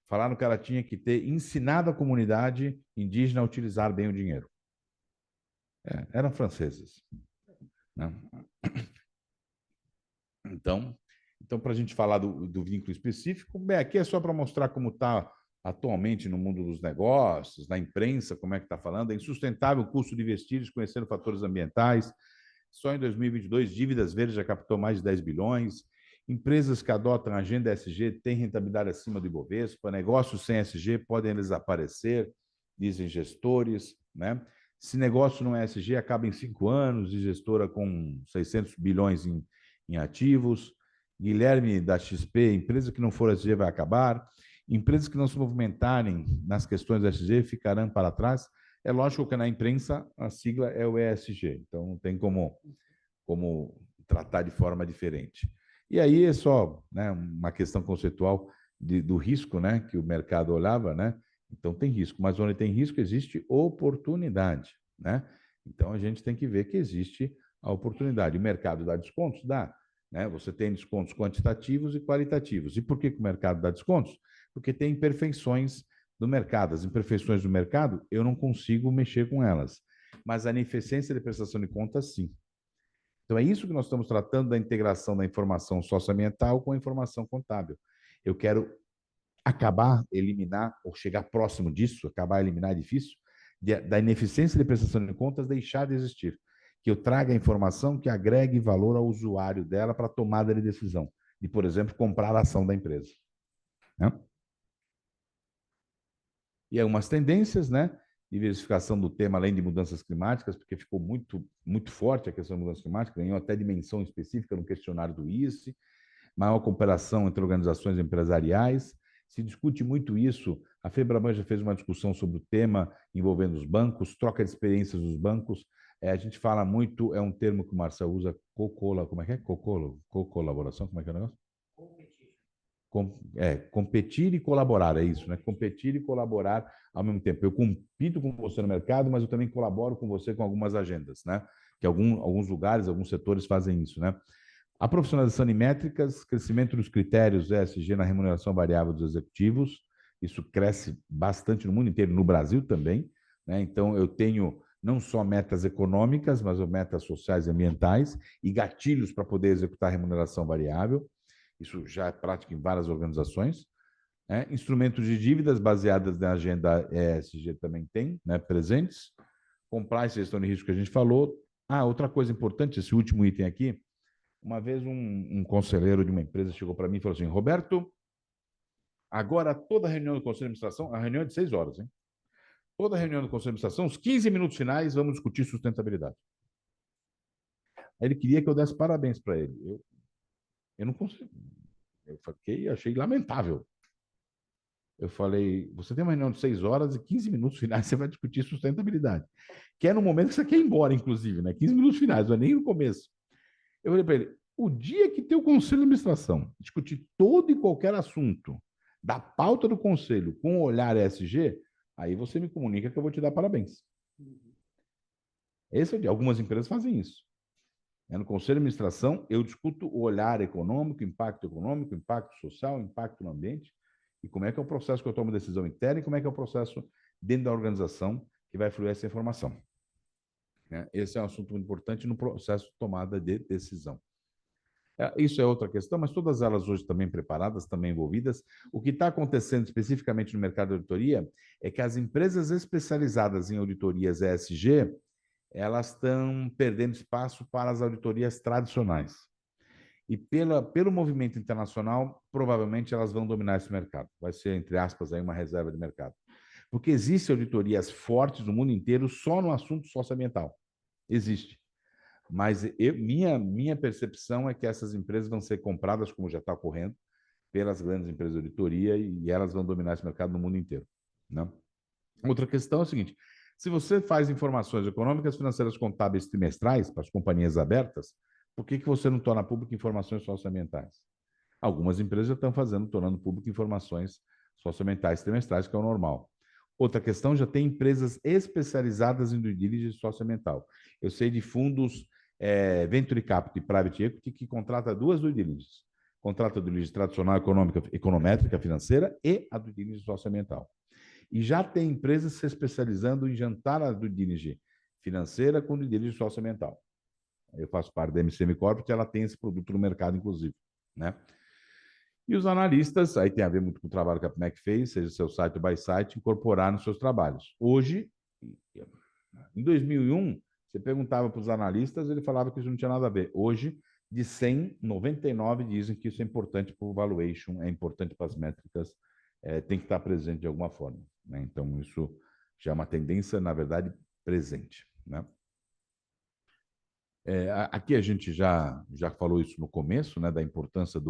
Falaram que ela tinha que ter ensinado a comunidade indígena a utilizar bem o dinheiro. Eram francesas. Né? Então para a gente falar do vínculo específico, bem, aqui é só para mostrar como está atualmente no mundo dos negócios, na imprensa, como é que está falando. É insustentável o custo de investir, desconhecendo fatores ambientais. Só em 2022, dívidas verdes já captou mais de 10 bilhões. Empresas que adotam a agenda ESG têm rentabilidade acima do Ibovespa. Negócios sem ESG podem desaparecer, dizem gestores, né? Se negócio não é ESG, acaba em 5 anos, e gestora com 600 bilhões em ativos. Guilherme, da XP, empresa que não for ESG vai acabar. Empresas que não se movimentarem nas questões ESG ficarão para trás. É lógico que na imprensa a sigla é o ESG, então não tem como tratar de forma diferente. E aí é só, né, uma questão conceitual do risco, né, que o mercado olhava, né? Então tem risco, mas onde tem risco existe oportunidade, né? Então a gente tem que ver que existe a oportunidade. O mercado dá descontos? Dá. Né? Você tem descontos quantitativos e qualitativos. E por que o mercado dá descontos? Porque tem imperfeições do mercado. As imperfeições do mercado, eu não consigo mexer com elas. Mas a ineficiência de prestação de contas, sim. Então, é isso que nós estamos tratando da integração da informação socioambiental com a informação contábil. Eu quero acabar, eliminar, ou chegar próximo disso, acabar, eliminar é difícil, da ineficiência de prestação de contas deixar de existir. Que eu traga a informação que agregue valor ao usuário dela para a tomada de decisão. De, por exemplo, comprar a ação da empresa. Né? E algumas tendências, né? Diversificação do tema além de mudanças climáticas, porque ficou muito forte a questão de mudanças climáticas, ganhou até dimensão específica no questionário do ICE, maior cooperação entre organizações empresariais, se discute muito isso. A Febraban já fez uma discussão sobre o tema envolvendo os bancos, troca de experiências dos bancos. A gente fala muito, é um termo que o Marcel usa, como é que é? Co-colaboração, como é que é o negócio? Competir e colaborar, é isso, né? Competir e colaborar ao mesmo tempo. Eu compito com você no mercado, mas eu também colaboro com você com algumas agendas, né? Que alguns lugares, alguns setores fazem isso, né? A profissionalização de métricas, crescimento dos critérios ESG na remuneração variável dos executivos Isso cresce bastante no mundo inteiro, no Brasil também, né? Então, eu tenho não só metas econômicas, mas metas sociais e ambientais e gatilhos para poder executar remuneração variável. Isso já é prática em várias organizações. Né? Instrumentos de dívidas baseadas na agenda ESG também tem, né, presentes. Compliance e gestão de risco que a gente falou. Outra coisa importante, esse último item aqui. Uma vez um conselheiro de uma empresa chegou para mim e falou assim: Roberto, agora toda reunião do conselho de administração, a reunião é de 6 horas, hein? Toda reunião do conselho de administração, os 15 minutos finais, vamos discutir sustentabilidade. Aí ele queria que eu desse parabéns para ele. Eu não consegui. Eu achei lamentável. Eu falei, você tem uma reunião de 6 horas e 15 minutos finais você vai discutir sustentabilidade. Que é no momento que você quer ir embora, inclusive, né? 15 minutos finais, não é nem no começo. Eu falei para ele, o dia que teu conselho de administração discutir todo e qualquer assunto da pauta do conselho com o olhar ESG, aí você me comunica que eu vou te dar parabéns. Esse é o dia. Algumas empresas fazem isso. No conselho de administração, eu discuto o olhar econômico, impacto social, impacto no ambiente, e como é que é o processo que eu tomo decisão interna e como é que é o processo dentro da organização que vai fluir essa informação. Esse é um assunto muito importante no processo de tomada de decisão. Isso é outra questão, mas todas elas hoje também preparadas, também envolvidas. O que está acontecendo especificamente no mercado de auditoria é que as empresas especializadas em auditorias ESG, elas estão perdendo espaço para as auditorias tradicionais. E pelo movimento internacional, provavelmente elas vão dominar esse mercado. Vai ser, entre aspas, aí uma reserva de mercado. Porque existem auditorias fortes no mundo inteiro só no assunto socioambiental. Existe. Mas minha percepção é que essas empresas vão ser compradas, como já está ocorrendo, pelas grandes empresas de auditoria e elas vão dominar esse mercado no mundo inteiro. Né? Outra questão é a seguinte: se você faz informações econômicas, financeiras, contábeis trimestrais para as companhias abertas, por que você não torna público informações socioambientais? Algumas empresas já estão tornando público informações socioambientais trimestrais, que é o normal. Outra questão, já tem empresas especializadas em due diligence socioambiental. Eu sei de fundos Venture Capital e Private Equity que contrata 2 due diligence. Contrata a due diligence tradicional, econométrica, financeira e a due diligence socioambiental. E já tem empresas se especializando em juntar a due diligence financeira com due diligence socioambiental. Eu faço parte da MCM Corporate, ela tem esse produto no mercado, inclusive. Né? E os analistas, aí tem a ver muito com o trabalho que a PMEC fez, seja seu site ou by site, incorporar nos seus trabalhos. Hoje, em 2001, você perguntava para os analistas, ele falava que isso não tinha nada a ver. Hoje, de 100, 99 dizem que isso é importante para o valuation, é importante para as métricas, tem que estar presente de alguma forma. Né? Então, isso já é uma tendência, na verdade, presente. Né? Aqui a gente já falou isso no começo, né, da importância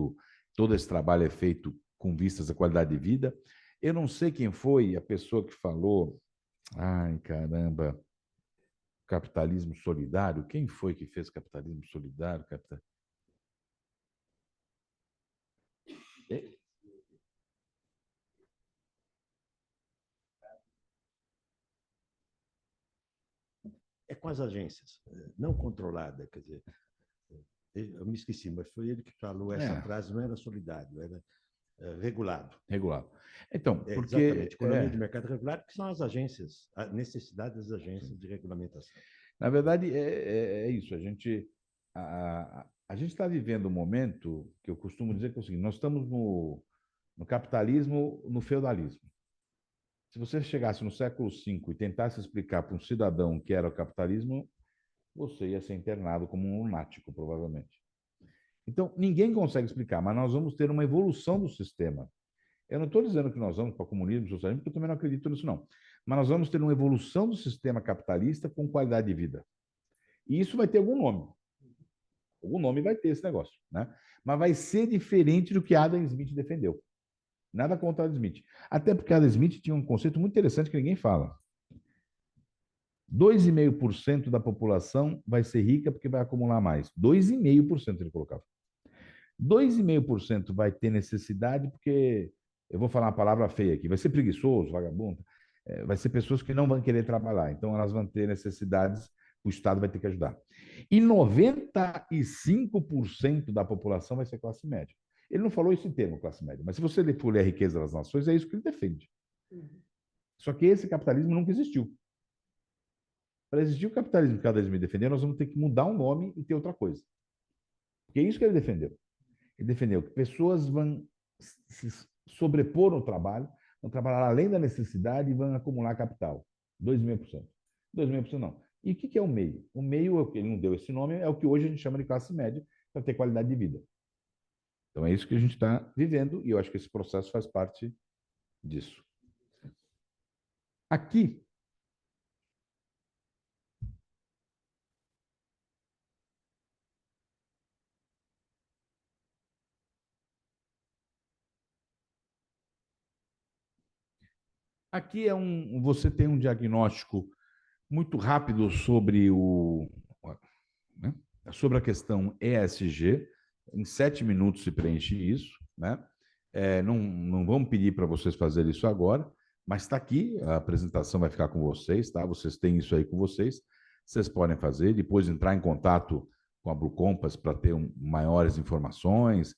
todo esse trabalho é feito com vistas à qualidade de vida. Eu não sei quem foi a pessoa que falou, ai, caramba, capitalismo solidário. Quem foi que fez capitalismo solidário? É com as agências, não controlada, quer dizer, eu me esqueci, mas foi ele que falou essa frase, não era solidário, era regulado. Regulado. Então, porque... Exatamente, economia de mercado regulado, que são as agências, a necessidade das agências de regulamentação. Na verdade, é isso. A gente está vivendo um momento que eu costumo dizer que é o seguinte: nós estamos no capitalismo, no feudalismo. Se você chegasse no século V e tentasse explicar para um cidadão o que era o capitalismo, você ia ser internado como um lunático, provavelmente. Então, ninguém consegue explicar, mas nós vamos ter uma evolução do sistema. Eu não estou dizendo que nós vamos para o comunismo, socialismo, porque eu também não acredito nisso, não. Mas nós vamos ter uma evolução do sistema capitalista com qualidade de vida. E isso vai ter algum nome. Algum nome vai ter esse negócio. Né? Mas vai ser diferente do que Adam Smith defendeu. Nada contra Adam Smith. Até porque Adam Smith tinha um conceito muito interessante que ninguém fala. 2,5% da população vai ser rica porque vai acumular mais. 2,5% ele colocava. 2,5% vai ter necessidade porque, eu vou falar uma palavra feia aqui, vai ser preguiçoso, vagabundo, vai ser pessoas que não vão querer trabalhar. Então, elas vão ter necessidades, o Estado vai ter que ajudar. E 95% da população vai ser classe média. Ele não falou isso em termo classe média, mas se você for ler a riqueza das nações, é isso que ele defende. Só que esse capitalismo nunca existiu. Para existir o capitalismo que cada vez me defender, nós vamos ter que mudar o nome e ter outra coisa. Porque é isso que ele defendeu. Ele defendeu que pessoas vão se sobrepor no trabalho, vão trabalhar além da necessidade e vão acumular capital. 2.500%. 2.500% não. E o que é o meio? O meio, ele não deu esse nome, é o que hoje a gente chama de classe média, para ter qualidade de vida. Então é isso que a gente está vivendo, e eu acho que esse processo faz parte disso. Aqui, aqui você tem um diagnóstico muito rápido sobre né, sobre a questão ESG. Em 7 minutos se preenche isso, né? Não vamos pedir para vocês fazerem isso agora, mas está aqui, a apresentação vai ficar com vocês, tá? Vocês têm isso aí com vocês, vocês podem fazer, depois entrar em contato com a Blue Compass para ter maiores informações,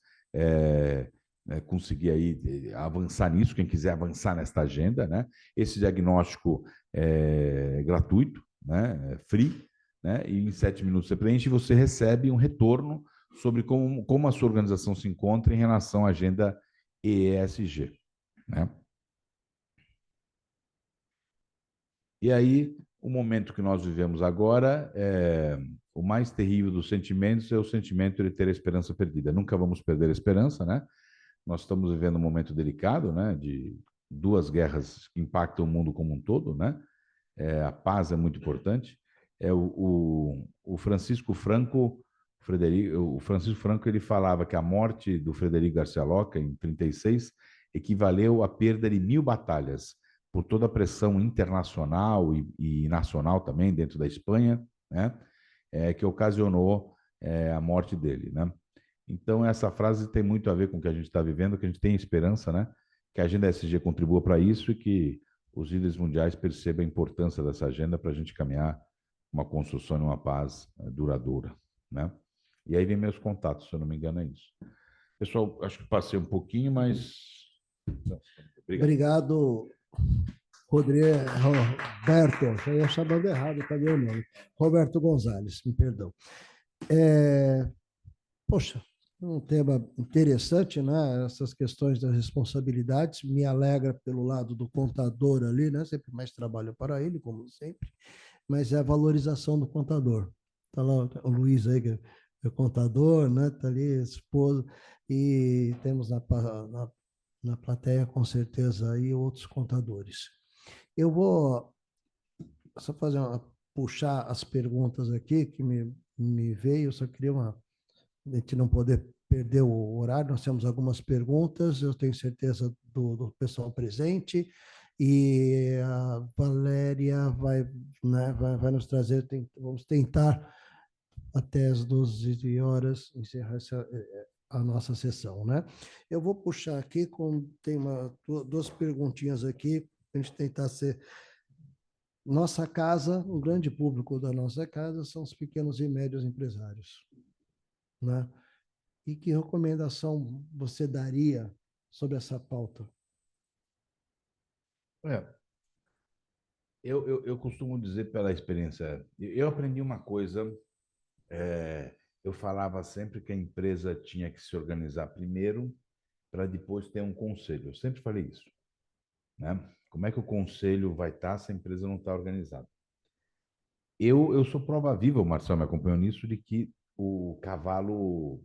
conseguir aí avançar nisso, quem quiser avançar nesta agenda, né? Esse diagnóstico é gratuito, né? É free, né? E em 7 minutos você preenche e você recebe um retorno sobre como a sua organização se encontra em relação à agenda ESG, né? E aí, o momento que nós vivemos agora, o mais terrível dos sentimentos é o sentimento de ter a esperança perdida. Nunca vamos perder a esperança, né? Nós estamos vivendo um momento delicado, né? De 2 guerras que impactam o mundo como um todo, né? A paz é muito importante. O Francisco Franco, ele falava que a morte do Frederico Garcia Lorca, em 36, equivaleu à perda de 1000 batalhas, por toda a pressão internacional e nacional também, dentro da Espanha, né? Que ocasionou a morte dele, né? Então, essa frase tem muito a ver com o que a gente está vivendo, que a gente tem esperança, né? Que a agenda SG contribua para isso e que os líderes mundiais percebam a importância dessa agenda para a gente caminhar uma construção de uma paz duradoura, né? E aí vem meus contatos, se eu não me engano, é isso. Pessoal, acho que passei um pouquinho, mas... Obrigado, Roberto. Eu ia chamando errado, cadê o nome? Roberto Gonzalez, me perdão. Poxa, um tema interessante, né? Essas questões das responsabilidades. Me alegra pelo lado do contador ali, né? Sempre mais trabalho para ele, como sempre, mas é a valorização do contador. Está lá o Luiz aí, que é contador, né? Está ali, esposo, e temos na plateia, com certeza, aí outros contadores. Eu vou só puxar as perguntas aqui que me veio, eu só queria a gente não poder perder o horário, nós temos algumas perguntas, eu tenho certeza do pessoal presente, e a Valéria né, vai nos trazer, vamos tentar até as 12 horas encerrar a nossa sessão, né? Eu vou puxar aqui, tem 2 perguntinhas aqui, para a gente tentar ser... Nossa casa, o grande público da nossa casa são os pequenos e médios empresários, né? E que recomendação você daria sobre essa pauta? Eu costumo dizer pela experiência, eu aprendi uma coisa, eu falava sempre que a empresa tinha que se organizar primeiro para depois ter um conselho. Eu sempre falei isso, né? Como é que o conselho vai estar se a empresa não está organizada? Eu sou prova viva, o Marcelo me acompanhou nisso, de que o cavalo,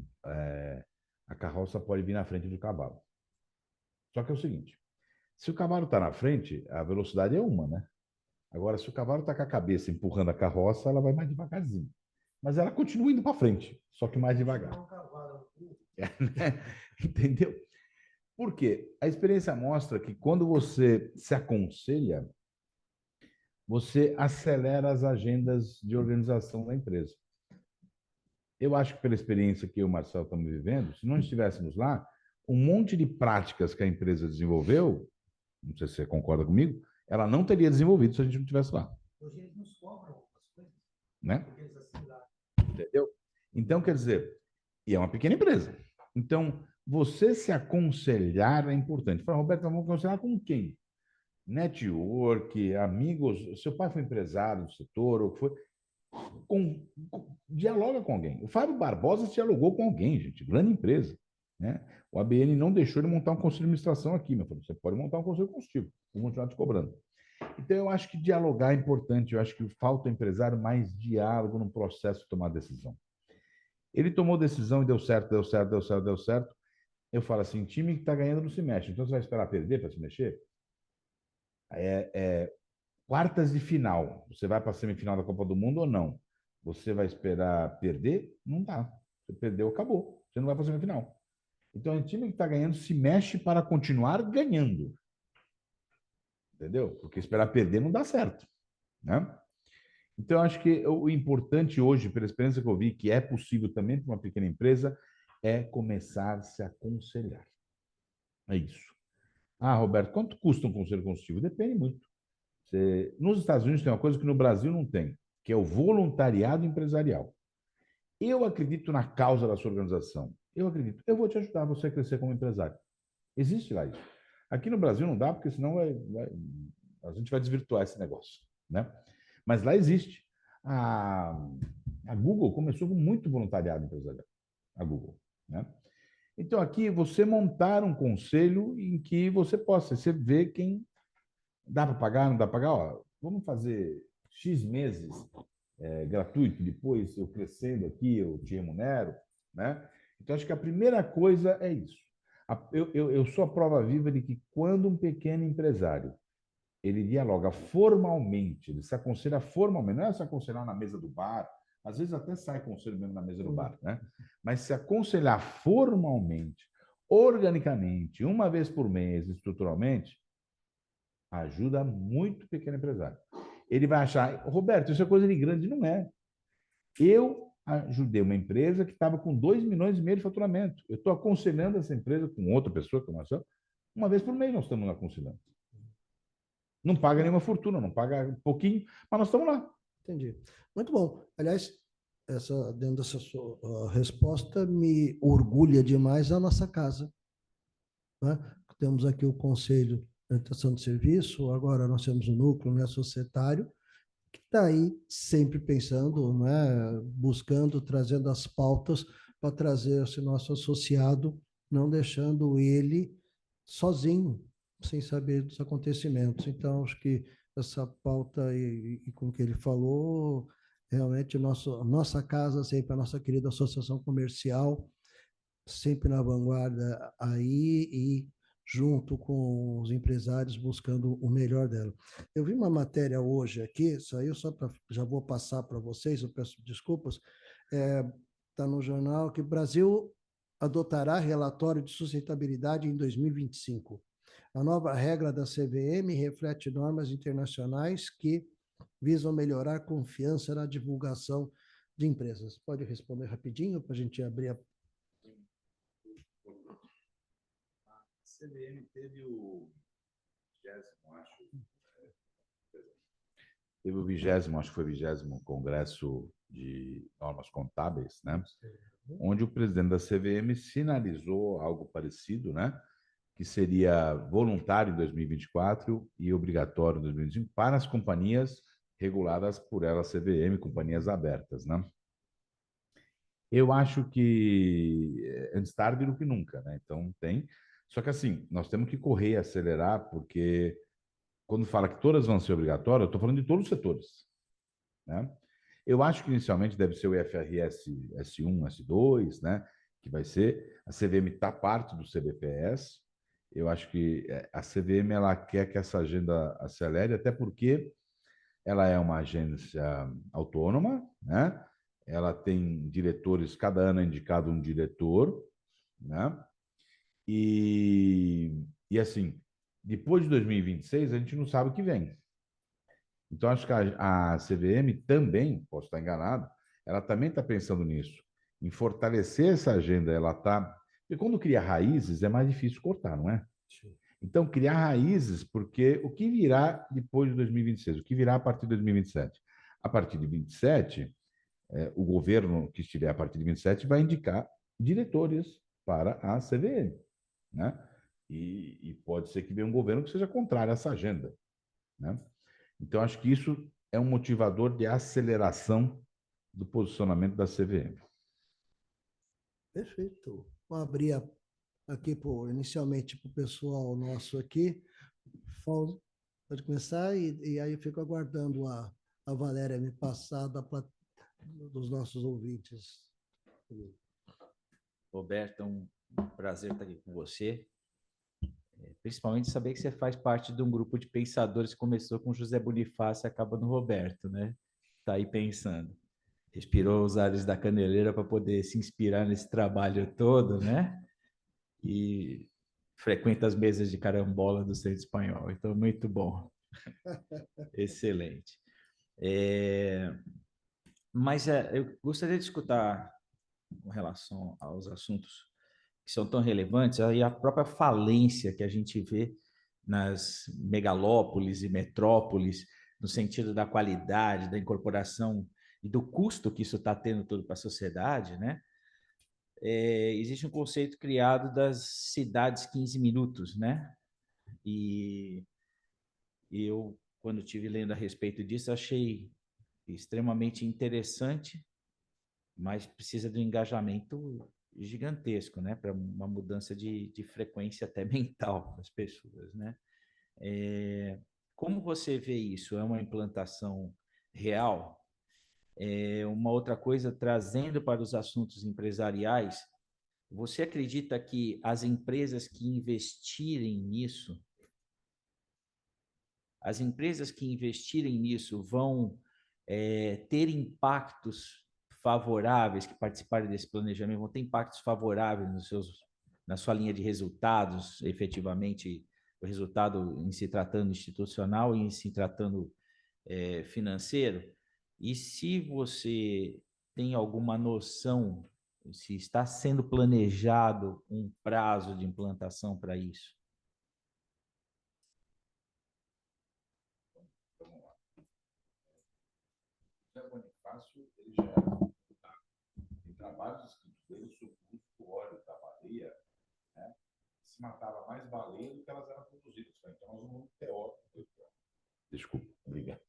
a carroça pode vir na frente do cavalo. Só que é o seguinte, se o cavalo está na frente, a velocidade é uma, né? Agora, se o cavalo está com a cabeça empurrando a carroça, ela vai mais devagarzinho. Mas ela continua indo para frente, só que mais devagar. Entendeu? Por quê? A experiência mostra que quando você se aconselha, você acelera as agendas de organização da empresa. Eu acho que pela experiência que eu e o Marcelo estamos vivendo, se não estivéssemos lá, um monte de práticas que a empresa desenvolveu, não sei se você concorda comigo, ela não teria desenvolvido se a gente não estivesse lá. Hoje eles nos cobram algumas coisas. Né? Entendeu? Então, quer dizer, e é uma pequena empresa. Então, você se aconselhar é importante. Fala, Roberto, vamos aconselhar com quem? Network, amigos. Seu pai foi empresário do setor, ou foi. Dialoga com alguém. O Fábio Barbosa dialogou com alguém, gente, grande empresa. Né? O ABN não deixou ele montar um conselho de administração aqui, mas falou, você pode montar um conselho consultivo, vou continuar te cobrando. Então, eu acho que dialogar é importante, eu acho que falta ao empresário mais diálogo no processo de tomar decisão. Ele tomou decisão e deu certo, deu certo, deu certo, deu certo. Eu falo assim, time que está ganhando não se mexe, então você vai esperar perder para se mexer? Quartas de final, você vai para a semifinal da Copa do Mundo ou não? Você vai esperar perder? Não dá. Você perdeu, acabou. Você não vai para a semifinal. Então, o time que está ganhando se mexe para continuar ganhando. Entendeu? Porque esperar perder não dá certo. Né? Então, eu acho que o importante hoje, pela experiência que eu vi, que é possível também para uma pequena empresa, é começar a se aconselhar. É isso. Ah, Roberto, quanto custa um conselho consultivo? Depende muito. Nos Estados Unidos tem uma coisa que no Brasil não tem, que é o voluntariado empresarial. Eu acredito na causa da sua organização. Eu acredito. Eu vou te ajudar você a crescer como empresário. Existe lá isso. Aqui no Brasil não dá, porque senão a gente vai desvirtuar esse negócio. Né? Mas lá existe. A Google começou com muito voluntariado empresarial. A Google. Né? Então, aqui, você montar um conselho em que você possa, você vê quem dá para pagar, não dá para pagar. Ó, vamos fazer X meses gratuito, depois eu crescendo aqui, eu te remunero. Né? Então, acho que a primeira coisa é isso. Eu sou a prova viva de que quando um pequeno empresário ele dialoga formalmente, ele se aconselha formalmente, não é se aconselhar na mesa do bar, às vezes até sai conselho mesmo na mesa do bar, né? Mas se aconselhar formalmente, organicamente, uma vez por mês, estruturalmente, ajuda muito o pequeno empresário. Ele vai achar, Roberto, isso é coisa de grande, não é. Eu ajudei uma empresa que estava com 2,5 milhões de faturamento. Eu estou aconselhando essa empresa com outra pessoa, que é uma vez por mês nós estamos aconselhando. Não paga nenhuma fortuna, não paga um pouquinho, mas nós estamos lá. Entendi. Muito bom. Aliás, dentro dessa sua resposta, me orgulha demais a nossa casa. Né? Temos aqui o Conselho de Orientação de Serviço, agora nós temos o núcleo, né, societário, que está aí sempre pensando, né, buscando, trazendo as pautas para trazer esse nosso associado, não deixando ele sozinho, sem saber dos acontecimentos. Então, acho que essa pauta e com o que ele falou, realmente nossa casa, sempre a nossa querida associação comercial, sempre na vanguarda aí e junto com os empresários buscando o melhor dela. Eu vi uma matéria hoje aqui, saiu só para, já vou passar para vocês, eu peço desculpas, está no jornal que o Brasil adotará relatório de sustentabilidade em 2025. A nova regra da CVM reflete normas internacionais que visam melhorar a confiança na divulgação de empresas. Pode responder rapidinho para a gente abrir a... CVM teve o 20º, acho. Teve o 20º, acho que foi o 20º Congresso de Normas Contábeis, né? Onde o presidente da CVM sinalizou algo parecido, né? Que seria voluntário em 2024 e obrigatório em 2025 para as companhias reguladas por ela, CVM, companhias abertas, né? Eu acho que antes tarde do que nunca, né? Então tem. Só que assim, nós temos que correr, acelerar, porque quando fala que todas vão ser obrigatórias, eu estou falando de todos os setores, né? Eu acho que inicialmente deve ser o IFRS S1, S2, né? Que vai ser. A CVM está parte do CBPS. Eu acho que a CVM ela quer que essa agenda acelere, até porque ela é uma agência autônoma, né? Ela tem diretores, cada ano é indicado um diretor, né? E assim, depois de 2026, a gente não sabe o que vem. Então, acho que a CVM também, posso estar enganado, ela também está pensando nisso, em fortalecer essa agenda. Ela está. Porque quando cria raízes, é mais difícil cortar, não é? Então, criar raízes, porque o que virá depois de 2026? O que virá a partir de 2027? A partir de 27, o governo que estiver a partir de 27 vai indicar diretores para a CVM, né? E pode ser que venha um governo que seja contrário a essa agenda, né? Então, acho que isso é um motivador de aceleração do posicionamento da CVM. Perfeito. Vou abrir aqui inicialmente para o pessoal nosso aqui. Pode começar e aí eu fico aguardando a Valéria me passar dos nossos ouvintes. Roberto, é um prazer estar aqui com você. Principalmente saber que você faz parte de um grupo de pensadores que começou com José Bonifácio e acaba no Roberto, né? Está aí pensando. Respirou os ares da caneleira para poder se inspirar nesse trabalho todo, né? E frequenta as mesas de carambola do Centro Espanhol. Então, muito bom. Excelente. Mas eu gostaria de escutar, com relação aos assuntos que são tão relevantes, aí a própria falência que a gente vê nas megalópolis e metrópoles, no sentido da qualidade, da incorporação e do custo que isso está tendo tudo para a sociedade, né? Existe um conceito criado das cidades 15 minutos, né? E eu, quando estive lendo a respeito disso, achei extremamente interessante, mas precisa de um engajamento gigantesco, né? Para uma mudança de frequência até mental das pessoas, né? Como você vê isso? É uma implantação real? Uma outra coisa, trazendo para os assuntos empresariais, você acredita que as empresas que investirem nisso, vão ter impactos favoráveis, que participarem desse planejamento, vão ter impactos favoráveis na sua linha de resultados, efetivamente, o resultado em se tratando institucional e em se tratando financeiro? E se você tem alguma noção se está sendo planejado um prazo de implantação para isso? Vamos lá. O José Bonifácio, ele já era deputado. Tem trabalhos escritos dele sobre o uso do óleo da baleia, né? Se matava mais baleia do que elas eram produzidas. Então, nós vamos ter óleo. Desculpa, obrigado.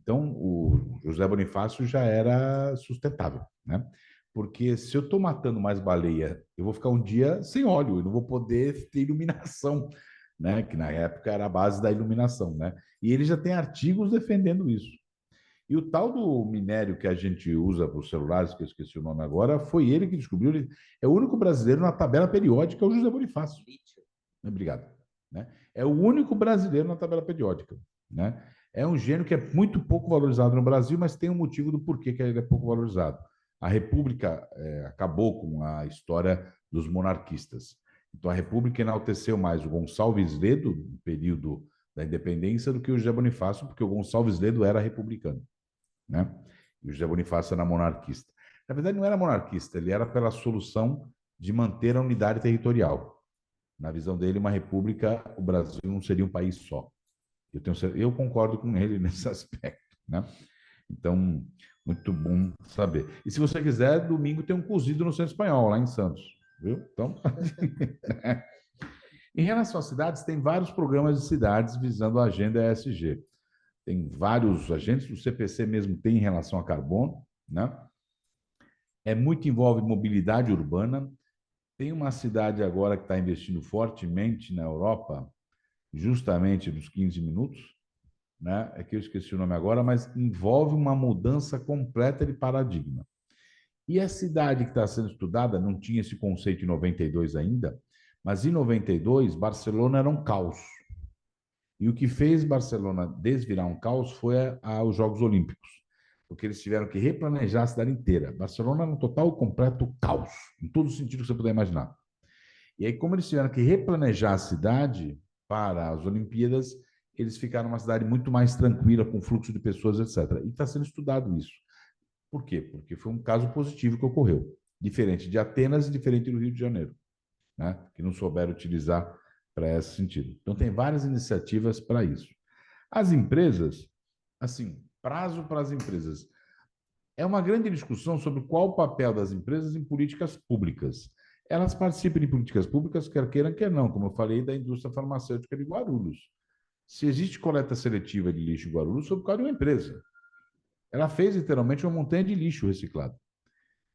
Então, o José Bonifácio já era sustentável, né? Porque se eu estou matando mais baleia, eu vou ficar um dia sem óleo, eu não vou poder ter iluminação, né? Que na época era a base da iluminação, né? E ele já tem artigos defendendo isso. E o tal do minério que a gente usa para os celulares, que eu esqueci o nome agora, foi ele que descobriu. Ele é o único brasileiro na tabela periódica, é o José Bonifácio. Obrigado. Né? É o único brasileiro na tabela periódica, né? É um gênio que é muito pouco valorizado no Brasil, mas tem um motivo do porquê que ele é pouco valorizado. A República acabou com a história dos monarquistas. Então, a República enalteceu mais o Gonçalves Ledo, no período da independência, do que o José Bonifácio, porque o Gonçalves Ledo era republicano, né? E o José Bonifácio era monarquista. Na verdade, não era monarquista, ele era pela solução de manter a unidade territorial. Na visão dele, uma república, o Brasil não seria um país só. Eu concordo com ele nesse aspecto, né? Então, muito bom saber. E se você quiser, domingo tem um cozido no Centro Espanhol, lá em Santos, viu? Então, né? Em relação às cidades, tem vários programas de cidades visando a agenda ESG. Tem vários agentes, o CPC mesmo tem em relação a carbono, né? Muito envolve mobilidade urbana. Tem uma cidade agora que está investindo fortemente na Europa, justamente nos 15 minutos, né? É que eu esqueci o nome agora, mas envolve uma mudança completa de paradigma. E a cidade que está sendo estudada, não tinha esse conceito em 92 ainda, mas em 92, Barcelona era um caos. E o que fez Barcelona desvirar um caos foi os Jogos Olímpicos, porque eles tiveram que replanejar a cidade inteira. Barcelona era um total completo caos, em todo sentido que você puder imaginar. E aí, como eles tiveram que replanejar a cidade para as Olimpíadas, eles ficaram uma cidade muito mais tranquila, com fluxo de pessoas, etc. E está sendo estudado isso. Por quê? Porque foi um caso positivo que ocorreu, diferente de Atenas e diferente do Rio de Janeiro, né? Que não souberam utilizar para esse sentido. Então, tem várias iniciativas para isso. As empresas, assim, prazo para as empresas. É uma grande discussão sobre qual o papel das empresas em políticas públicas. elas participam de políticas públicas, quer queiram, quer não, como eu falei, da indústria farmacêutica de Guarulhos. Se existe coleta seletiva de lixo em Guarulhos, foi por causa de uma empresa. Ela fez literalmente uma montanha de lixo reciclado,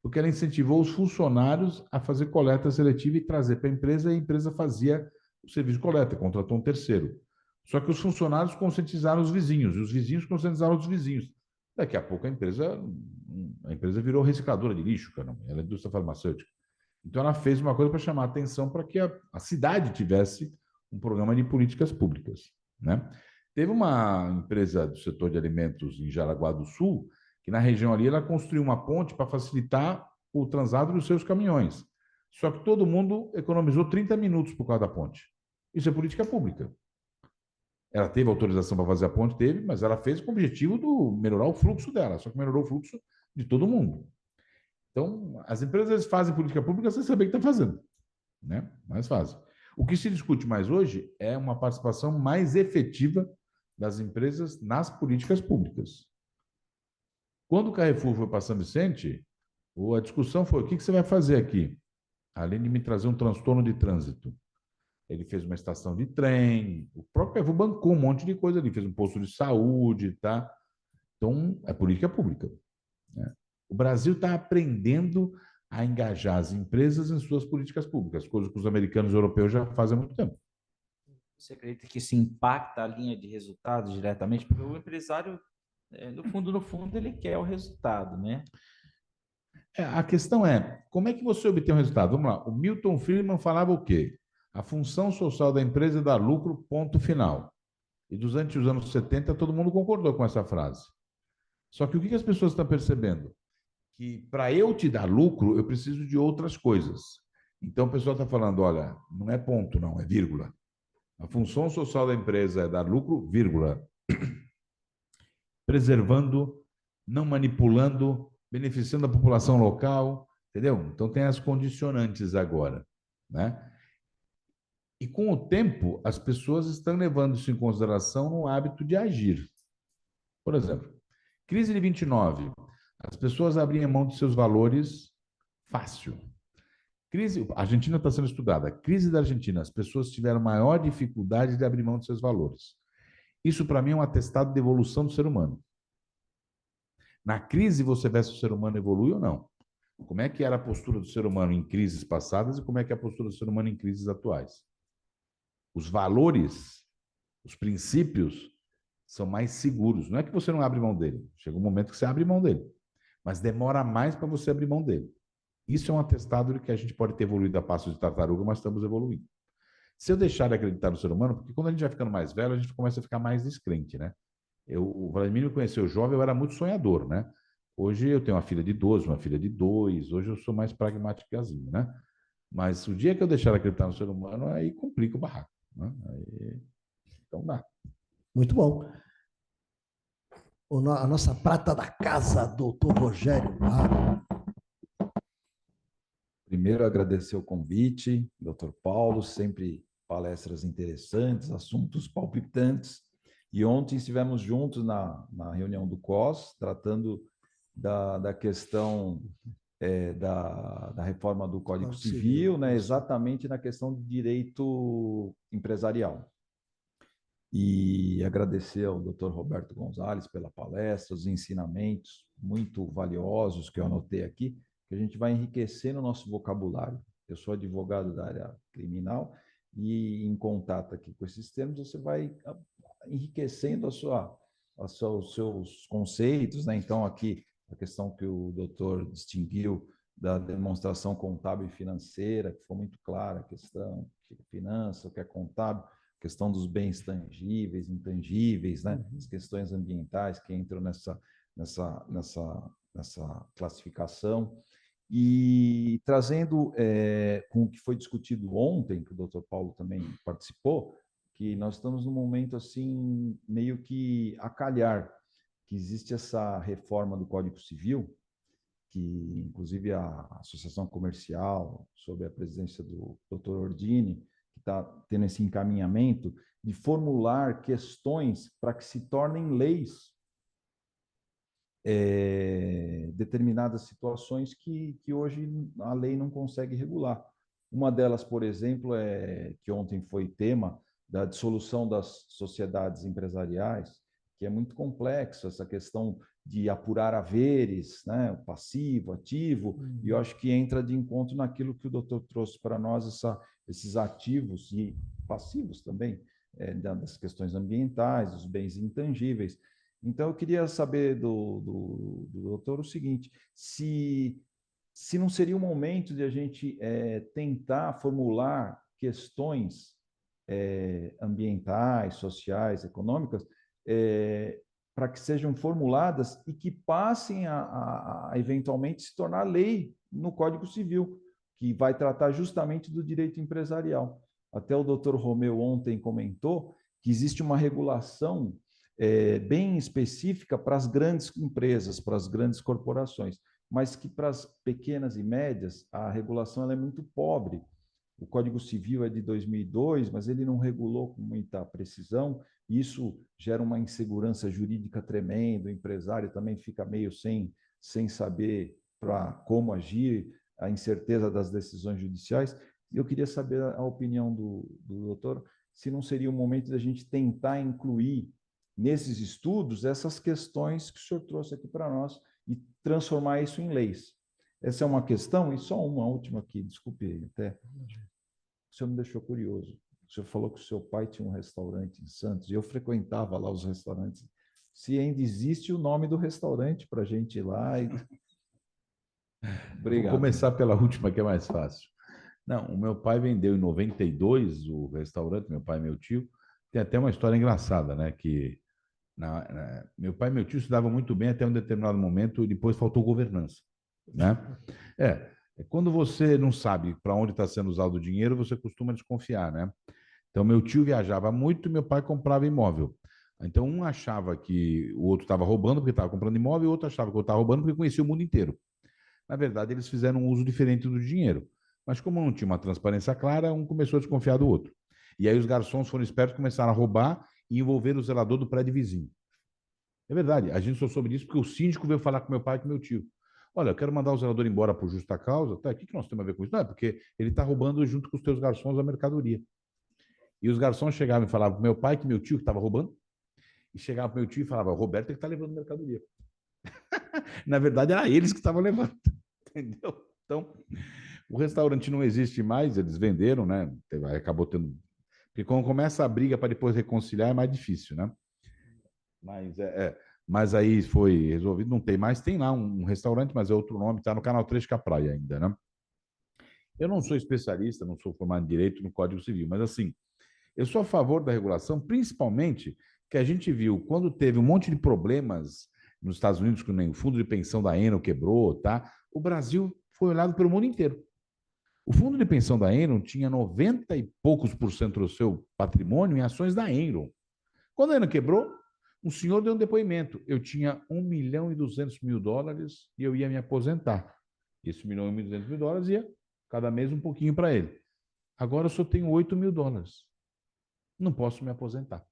porque ela incentivou os funcionários a fazer coleta seletiva e trazer para a empresa, e a empresa fazia o serviço de coleta, contratou um terceiro. Só que os funcionários conscientizaram os vizinhos, e os vizinhos conscientizaram os vizinhos. Daqui a pouco a empresa virou recicladora de lixo, cara. Ela é indústria farmacêutica. Então ela fez uma coisa para chamar a atenção para que a cidade tivesse um programa de políticas públicas, né? Teve uma empresa do setor de alimentos em Jaraguá do Sul, que na região ali ela construiu uma ponte para facilitar o translado dos seus caminhões. Só que todo mundo economizou 30 minutos por causa da ponte. Isso é política pública. Ela teve autorização para fazer a ponte, teve, mas ela fez com o objetivo de melhorar o fluxo dela, só que melhorou o fluxo de todo mundo. Então, as empresas fazem política pública sem saber o que estão fazendo, né? Mas fazem. O que se discute mais hoje é uma participação mais efetiva das empresas nas políticas públicas. Quando o Carrefour foi para São Vicente, a discussão foi: o que você vai fazer aqui? Além de me trazer um transtorno de trânsito. Ele fez uma estação de trem, o próprio Carrefour bancou um monte de coisa ali, fez um posto de saúde, tá? Então, é política pública, né? O Brasil está aprendendo a engajar as empresas em suas políticas públicas, coisa que os americanos e europeus já fazem há muito tempo. Você acredita que isso impacta a linha de resultados diretamente? Porque o empresário, no fundo, ele quer o resultado, né? A questão é, como é que você obtém um resultado? Vamos lá, o Milton Friedman falava o quê? A função social da empresa é dar lucro, ponto final. E durante os anos 70, todo mundo concordou com essa frase. Só que o que as pessoas estão percebendo? Que para eu te dar lucro, eu preciso de outras coisas. Então, o pessoal está falando, olha, não é ponto, não, é vírgula. A função social da empresa é dar lucro, vírgula. Preservando, não manipulando, beneficiando a população local, entendeu? Então, tem as condicionantes agora, né? E com o tempo, as pessoas estão levando isso em consideração no hábito de agir. Por exemplo, crise de 29, as pessoas abriam mão de seus valores fácil. A Argentina está sendo estudada. A crise da Argentina, as pessoas tiveram maior dificuldade de abrir mão de seus valores. Isso, para mim, é um atestado de evolução do ser humano. Na crise, você vê se o ser humano evolui ou não. Como é que era a postura do ser humano em crises passadas e como é que é a postura do ser humano em crises atuais? Os valores, os princípios, são mais seguros. Não é que você não abre mão dele. Chega um momento que você abre mão dele. Mas demora mais para você abrir mão dele. Isso é um atestado de que a gente pode ter evoluído a passos de tartaruga, mas estamos evoluindo. Se eu deixar de acreditar no ser humano, porque quando a gente vai ficando mais velho, a gente começa a ficar mais descrente, né? O Vladimir me conheceu jovem, eu era muito sonhador, né? Hoje eu tenho uma filha de 12, uma filha de 2, hoje eu sou mais pragmáticozinho, né? Mas o dia que eu deixar de acreditar no ser humano, aí complica o barraco, né? Então dá. Muito bom. A nossa prata da casa, doutor Rogério Barro. Primeiro, agradecer o convite, doutor Paulo, sempre palestras interessantes, assuntos palpitantes. E ontem estivemos juntos na reunião do COS, tratando da questão da reforma do Código Civil, né, exatamente na questão de direito empresarial. E agradecer ao doutor Roberto Gonzalez pela palestra, os ensinamentos muito valiosos que eu anotei aqui, que a gente vai enriquecer no nosso vocabulário. Eu sou advogado da área criminal e em contato aqui com esses termos, você vai enriquecendo os seus conceitos, né? Então, aqui, a questão que o doutor distinguiu da demonstração contábil e financeira, que ficou muito clara, a questão de finança, o que é contábil, questão dos bens tangíveis, intangíveis, né? As questões ambientais que entram nessa classificação. E trazendo com o que foi discutido ontem, que o doutor Paulo também participou, que nós estamos num momento assim, meio que a calhar, que existe essa reforma do Código Civil, que inclusive a Associação Comercial, sob a presidência do doutor Ordini, que está tendo esse encaminhamento de formular questões para que se tornem leis determinadas situações que hoje a lei não consegue regular. Uma delas, por exemplo, que ontem foi tema da dissolução das sociedades empresariais, que é muito complexo, essa questão de apurar haveres, né, o passivo, ativo, e eu acho que entra de encontro naquilo que o doutor trouxe para nós, esses ativos e passivos também, das questões ambientais, dos bens intangíveis. Então, eu queria saber do doutor o seguinte, se não seria o momento de a gente tentar formular questões ambientais, sociais, econômicas, para que sejam formuladas e que passem a eventualmente se tornar lei no Código Civil, que vai tratar justamente do direito empresarial. Até o doutor Romeu ontem comentou que existe uma regulação bem específica para as grandes empresas, para as grandes corporações, mas que para as pequenas e médias a regulação ela é muito pobre. O Código Civil é de 2002, mas ele não regulou com muita precisão. Isso gera uma insegurança jurídica tremenda. O empresário também fica meio sem saber para como agir, a incerteza das decisões judiciais. Eu queria saber a opinião do doutor, se não seria o momento da gente tentar incluir nesses estudos essas questões que o senhor trouxe aqui para nós e transformar isso em leis. Essa é uma questão, e só uma última aqui, desculpe, até. O senhor me deixou curioso. O senhor falou que o seu pai tinha um restaurante em Santos, e eu frequentava lá os restaurantes. Se ainda existe o nome do restaurante para a gente ir lá. Obrigado. Vou começar pela última, que é mais fácil. Não, o meu pai vendeu em 92 o restaurante, meu pai e meu tio. Tem até uma história engraçada, né? Que meu pai e meu tio se davam muito bem até um determinado momento e depois faltou governança, né? Quando você não sabe para onde está sendo usado o dinheiro, você costuma desconfiar, né? Então, meu tio viajava muito e meu pai comprava imóvel. Então, um achava que o outro estava roubando porque estava comprando imóvel e o outro achava que o outro estava roubando porque conhecia o mundo inteiro. Na verdade, eles fizeram um uso diferente do dinheiro. Mas como não tinha uma transparência clara, um começou a desconfiar do outro. E aí os garçons foram espertos, começaram a roubar e envolver o zelador do prédio vizinho. É verdade, a gente só soube disso porque o síndico veio falar com meu pai e com meu tio. Olha, eu quero mandar o zelador embora por justa causa. Tá, o que nós temos a ver com isso? Não, é porque ele está roubando junto com os teus garçons a mercadoria. E os garçons chegavam e falavam para meu pai que meu tio que estava roubando, e chegava para meu tio e falava, o Roberto é que está levando mercadoria. Na verdade, era eles que estavam levando. Entendeu? Então, o restaurante não existe mais, eles venderam, né? Acabou tendo... Porque quando começa a briga para depois reconciliar, é mais difícil, né? Mas aí foi resolvido, não tem mais. Tem lá um restaurante, mas é outro nome, está no Canal 3 com a Praia ainda, né? Eu não sou especialista, não sou formado em Direito no Código Civil, mas assim, eu sou a favor da regulação, principalmente que a gente viu quando teve um monte de problemas nos Estados Unidos, quando o fundo de pensão da Enel quebrou, tá? O Brasil foi olhado pelo mundo inteiro. O fundo de pensão da Enron tinha 90 e poucos por cento do seu patrimônio em ações da Enron. Quando a Enron quebrou, um senhor deu um depoimento. Eu tinha $1.200.000 e eu ia me aposentar. Esse $1.200.000 ia cada mês um pouquinho para ele. Agora eu só tenho $8.000. Não posso me aposentar.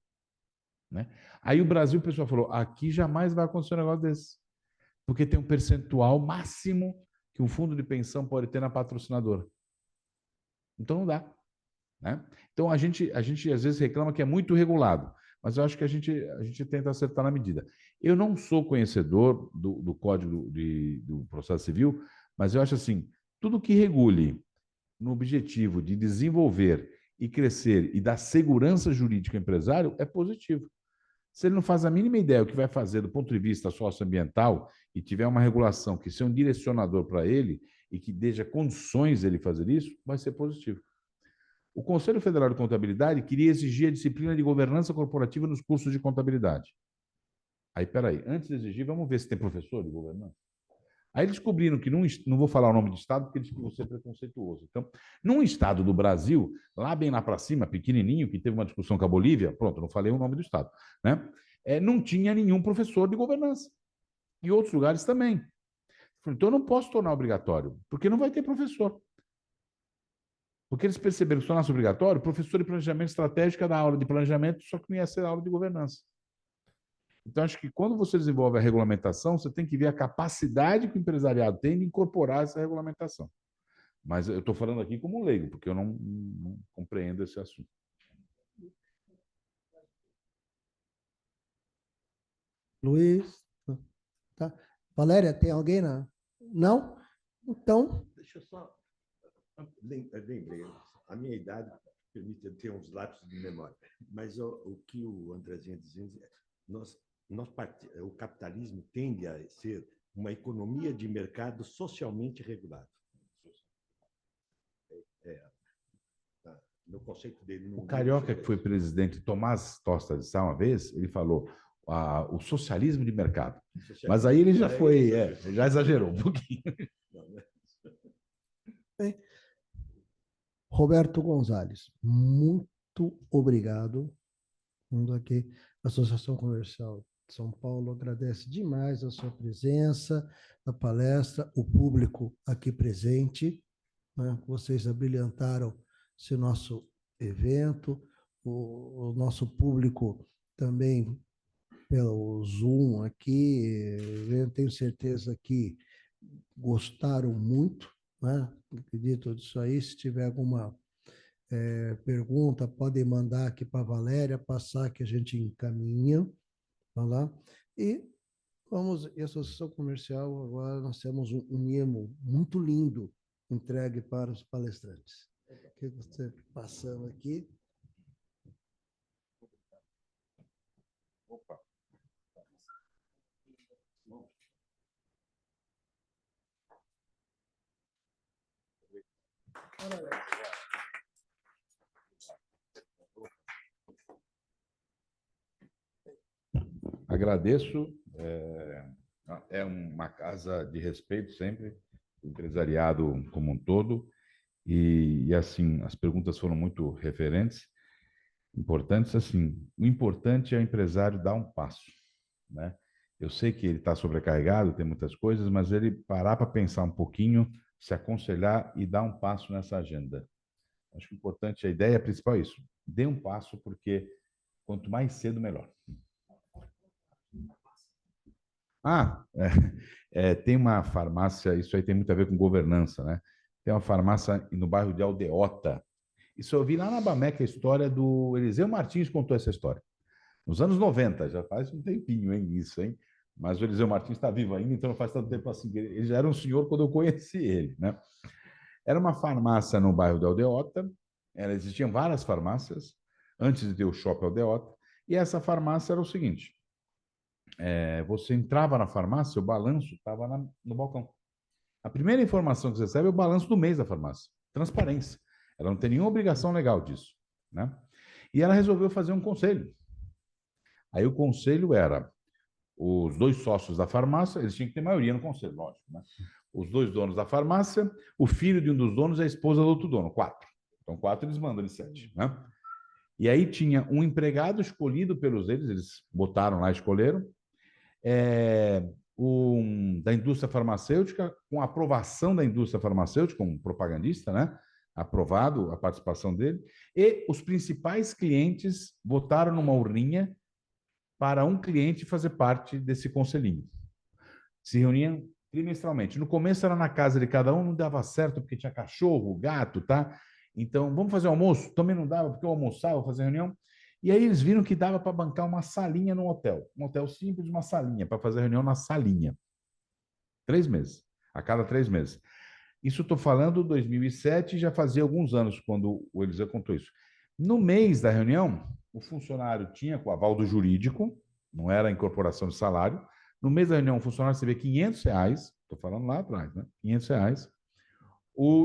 Né? Aí o Brasil, o pessoal falou, aqui jamais vai acontecer um negócio desse. Porque tem um percentual máximo que um fundo de pensão pode ter na patrocinadora. Então não dá. Né? Então a gente às vezes reclama que é muito regulado, mas eu acho que a gente tenta acertar na medida. Eu não sou conhecedor do Código do Processo Civil, mas eu acho assim, tudo que regule no objetivo de desenvolver e crescer e dar segurança jurídica ao empresário é positivo. Se ele não faz a mínima ideia do que vai fazer do ponto de vista socioambiental e tiver uma regulação que seja um direcionador para ele e que deixe condições dele fazer isso, vai ser positivo. O Conselho Federal de Contabilidade queria exigir a disciplina de governança corporativa nos cursos de contabilidade. Aí, peraí, antes de exigir, vamos ver se tem professor de governança. Aí descobriram que, não vou falar o nome do estado, porque diz que você é preconceituoso. Então, num estado do Brasil, lá bem lá para cima, pequenininho, que teve uma discussão com a Bolívia, pronto, não falei o nome do estado, né? Não tinha nenhum professor de governança. E outros lugares também. Então, eu não posso tornar obrigatório, porque não vai ter professor. Porque eles perceberam que se tornasse obrigatório, professor de planejamento estratégico ia dar aula de planejamento, só que não ia ser aula de governança. Então, acho que quando você desenvolve a regulamentação, você tem que ver a capacidade que o empresariado tem de incorporar essa regulamentação. Mas eu estou falando aqui como leigo, porque eu não compreendo esse assunto. Luiz, tá? Valéria, tem alguém na? Não? Então, Deixa eu só. Lembrei, a minha idade permite eu ter uns lapsos de memória, mas o que o Andrezinho dizendo é o capitalismo tende a ser uma economia de mercado socialmente regulado. No conceito dele. O carioca que foi presidente, Tomás Tosta de Sá, uma vez, ele falou o socialismo de mercado. Mas aí ele já foi, já exagerou um pouquinho. Roberto Gonzalez, muito obrigado. Aqui, a Associação Comercial de São Paulo agradece demais a sua presença, a palestra, o público aqui presente, né? Vocês abrilhantaram esse nosso evento, o nosso público também pelo Zoom aqui, eu tenho certeza que gostaram muito, né? Acredito disso aí. Se tiver alguma pergunta, podem mandar aqui para a Valéria, passar que a gente encaminha, tá lá. E vamos, a Associação Comercial, agora nós temos um mimo muito lindo entregue para os palestrantes. O que você passando aqui? Opa. Agradeço. É uma casa de respeito sempre, o empresariado como um todo. E assim, as perguntas foram muito referentes, importantes. Assim, o importante é o empresário dar um passo, né? Eu sei que ele está sobrecarregado, tem muitas coisas, mas ele parar para pensar um pouquinho, se aconselhar e dar um passo nessa agenda. Acho que o importante, a ideia principal é isso. Dê um passo, porque quanto mais cedo, melhor. Tem uma farmácia, isso aí tem muito a ver com governança, né? Tem uma farmácia no bairro de Aldeota. Isso eu vi lá na Bameca, a história do Eliseu Martins contou essa história. Nos anos 90, já faz um tempinho, hein, isso, hein? Mas o Eliseu Martins está vivo ainda, então não faz tanto tempo assim. Ele já era um senhor quando eu conheci ele, né? Era uma farmácia no bairro de Aldeota. Existiam várias farmácias antes de ter o Shopping Aldeota. E essa farmácia era o seguinte: você entrava na farmácia, o balanço estava no balcão. A primeira informação que você recebe é o balanço do mês da farmácia. Transparência. Ela não tem nenhuma obrigação legal disso, né? E ela resolveu fazer um conselho. Aí o conselho era os 2 sócios da farmácia, eles tinham que ter maioria no conselho, lógico, né? Os 2 donos da farmácia, o filho de um dos donos e a esposa do outro dono, 4. Então, 4 eles mandam de 7, né? E aí tinha um empregado escolhido pelos eles botaram lá, escolheram, da indústria farmacêutica, com aprovação da indústria farmacêutica, um propagandista, né? Aprovado a participação dele, e os principais clientes votaram numa urninha para um cliente fazer parte desse conselhinho. Se reuniam trimestralmente. No começo era na casa de cada um, não dava certo porque tinha cachorro, gato, tá? Então, vamos fazer almoço? Também não dava porque eu almoçava, fazia reunião. E aí eles viram que dava para bancar uma salinha no hotel. Um hotel simples, uma salinha, para fazer reunião na salinha. 3 meses. A cada 3 meses. Isso estou falando 2007, já fazia alguns anos, quando o Eliseu contou isso. No mês da reunião, o funcionário tinha com o aval do jurídico, não era a incorporação de salário. No mês da reunião, o funcionário recebia R$500, estou falando lá atrás, né? R$500.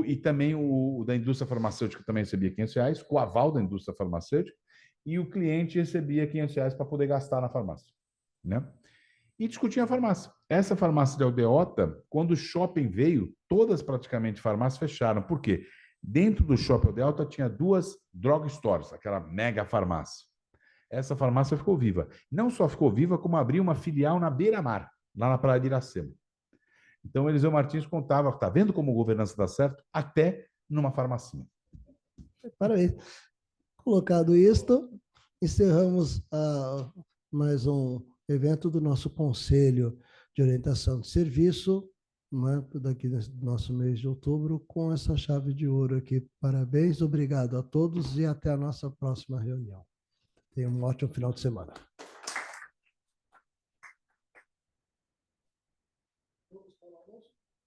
E também o da indústria farmacêutica também recebia R$500, com o aval da indústria farmacêutica, e o cliente recebia R$500 para poder gastar na farmácia, né? E discutiam a farmácia. Essa farmácia de Aldeota, quando o shopping veio, todas praticamente farmácias fecharam. Por quê? Dentro do shopping Aldeota tinha 2 drugstores, aquela mega farmácia. Essa farmácia ficou viva. Não só ficou viva, como abriu uma filial na Beira-Mar, lá na Praia de Iracema. Então, Eliseu Martins contava, está vendo como a governança dá certo? Até numa farmacinha. Parabéns. Colocado isto, encerramos mais um evento do nosso Conselho de Orientação de Serviço. não é, daqui nesse nosso mês de outubro, com essa chave de ouro aqui. Parabéns, obrigado a todos e até a nossa próxima reunião. Tenha um ótimo final de semana.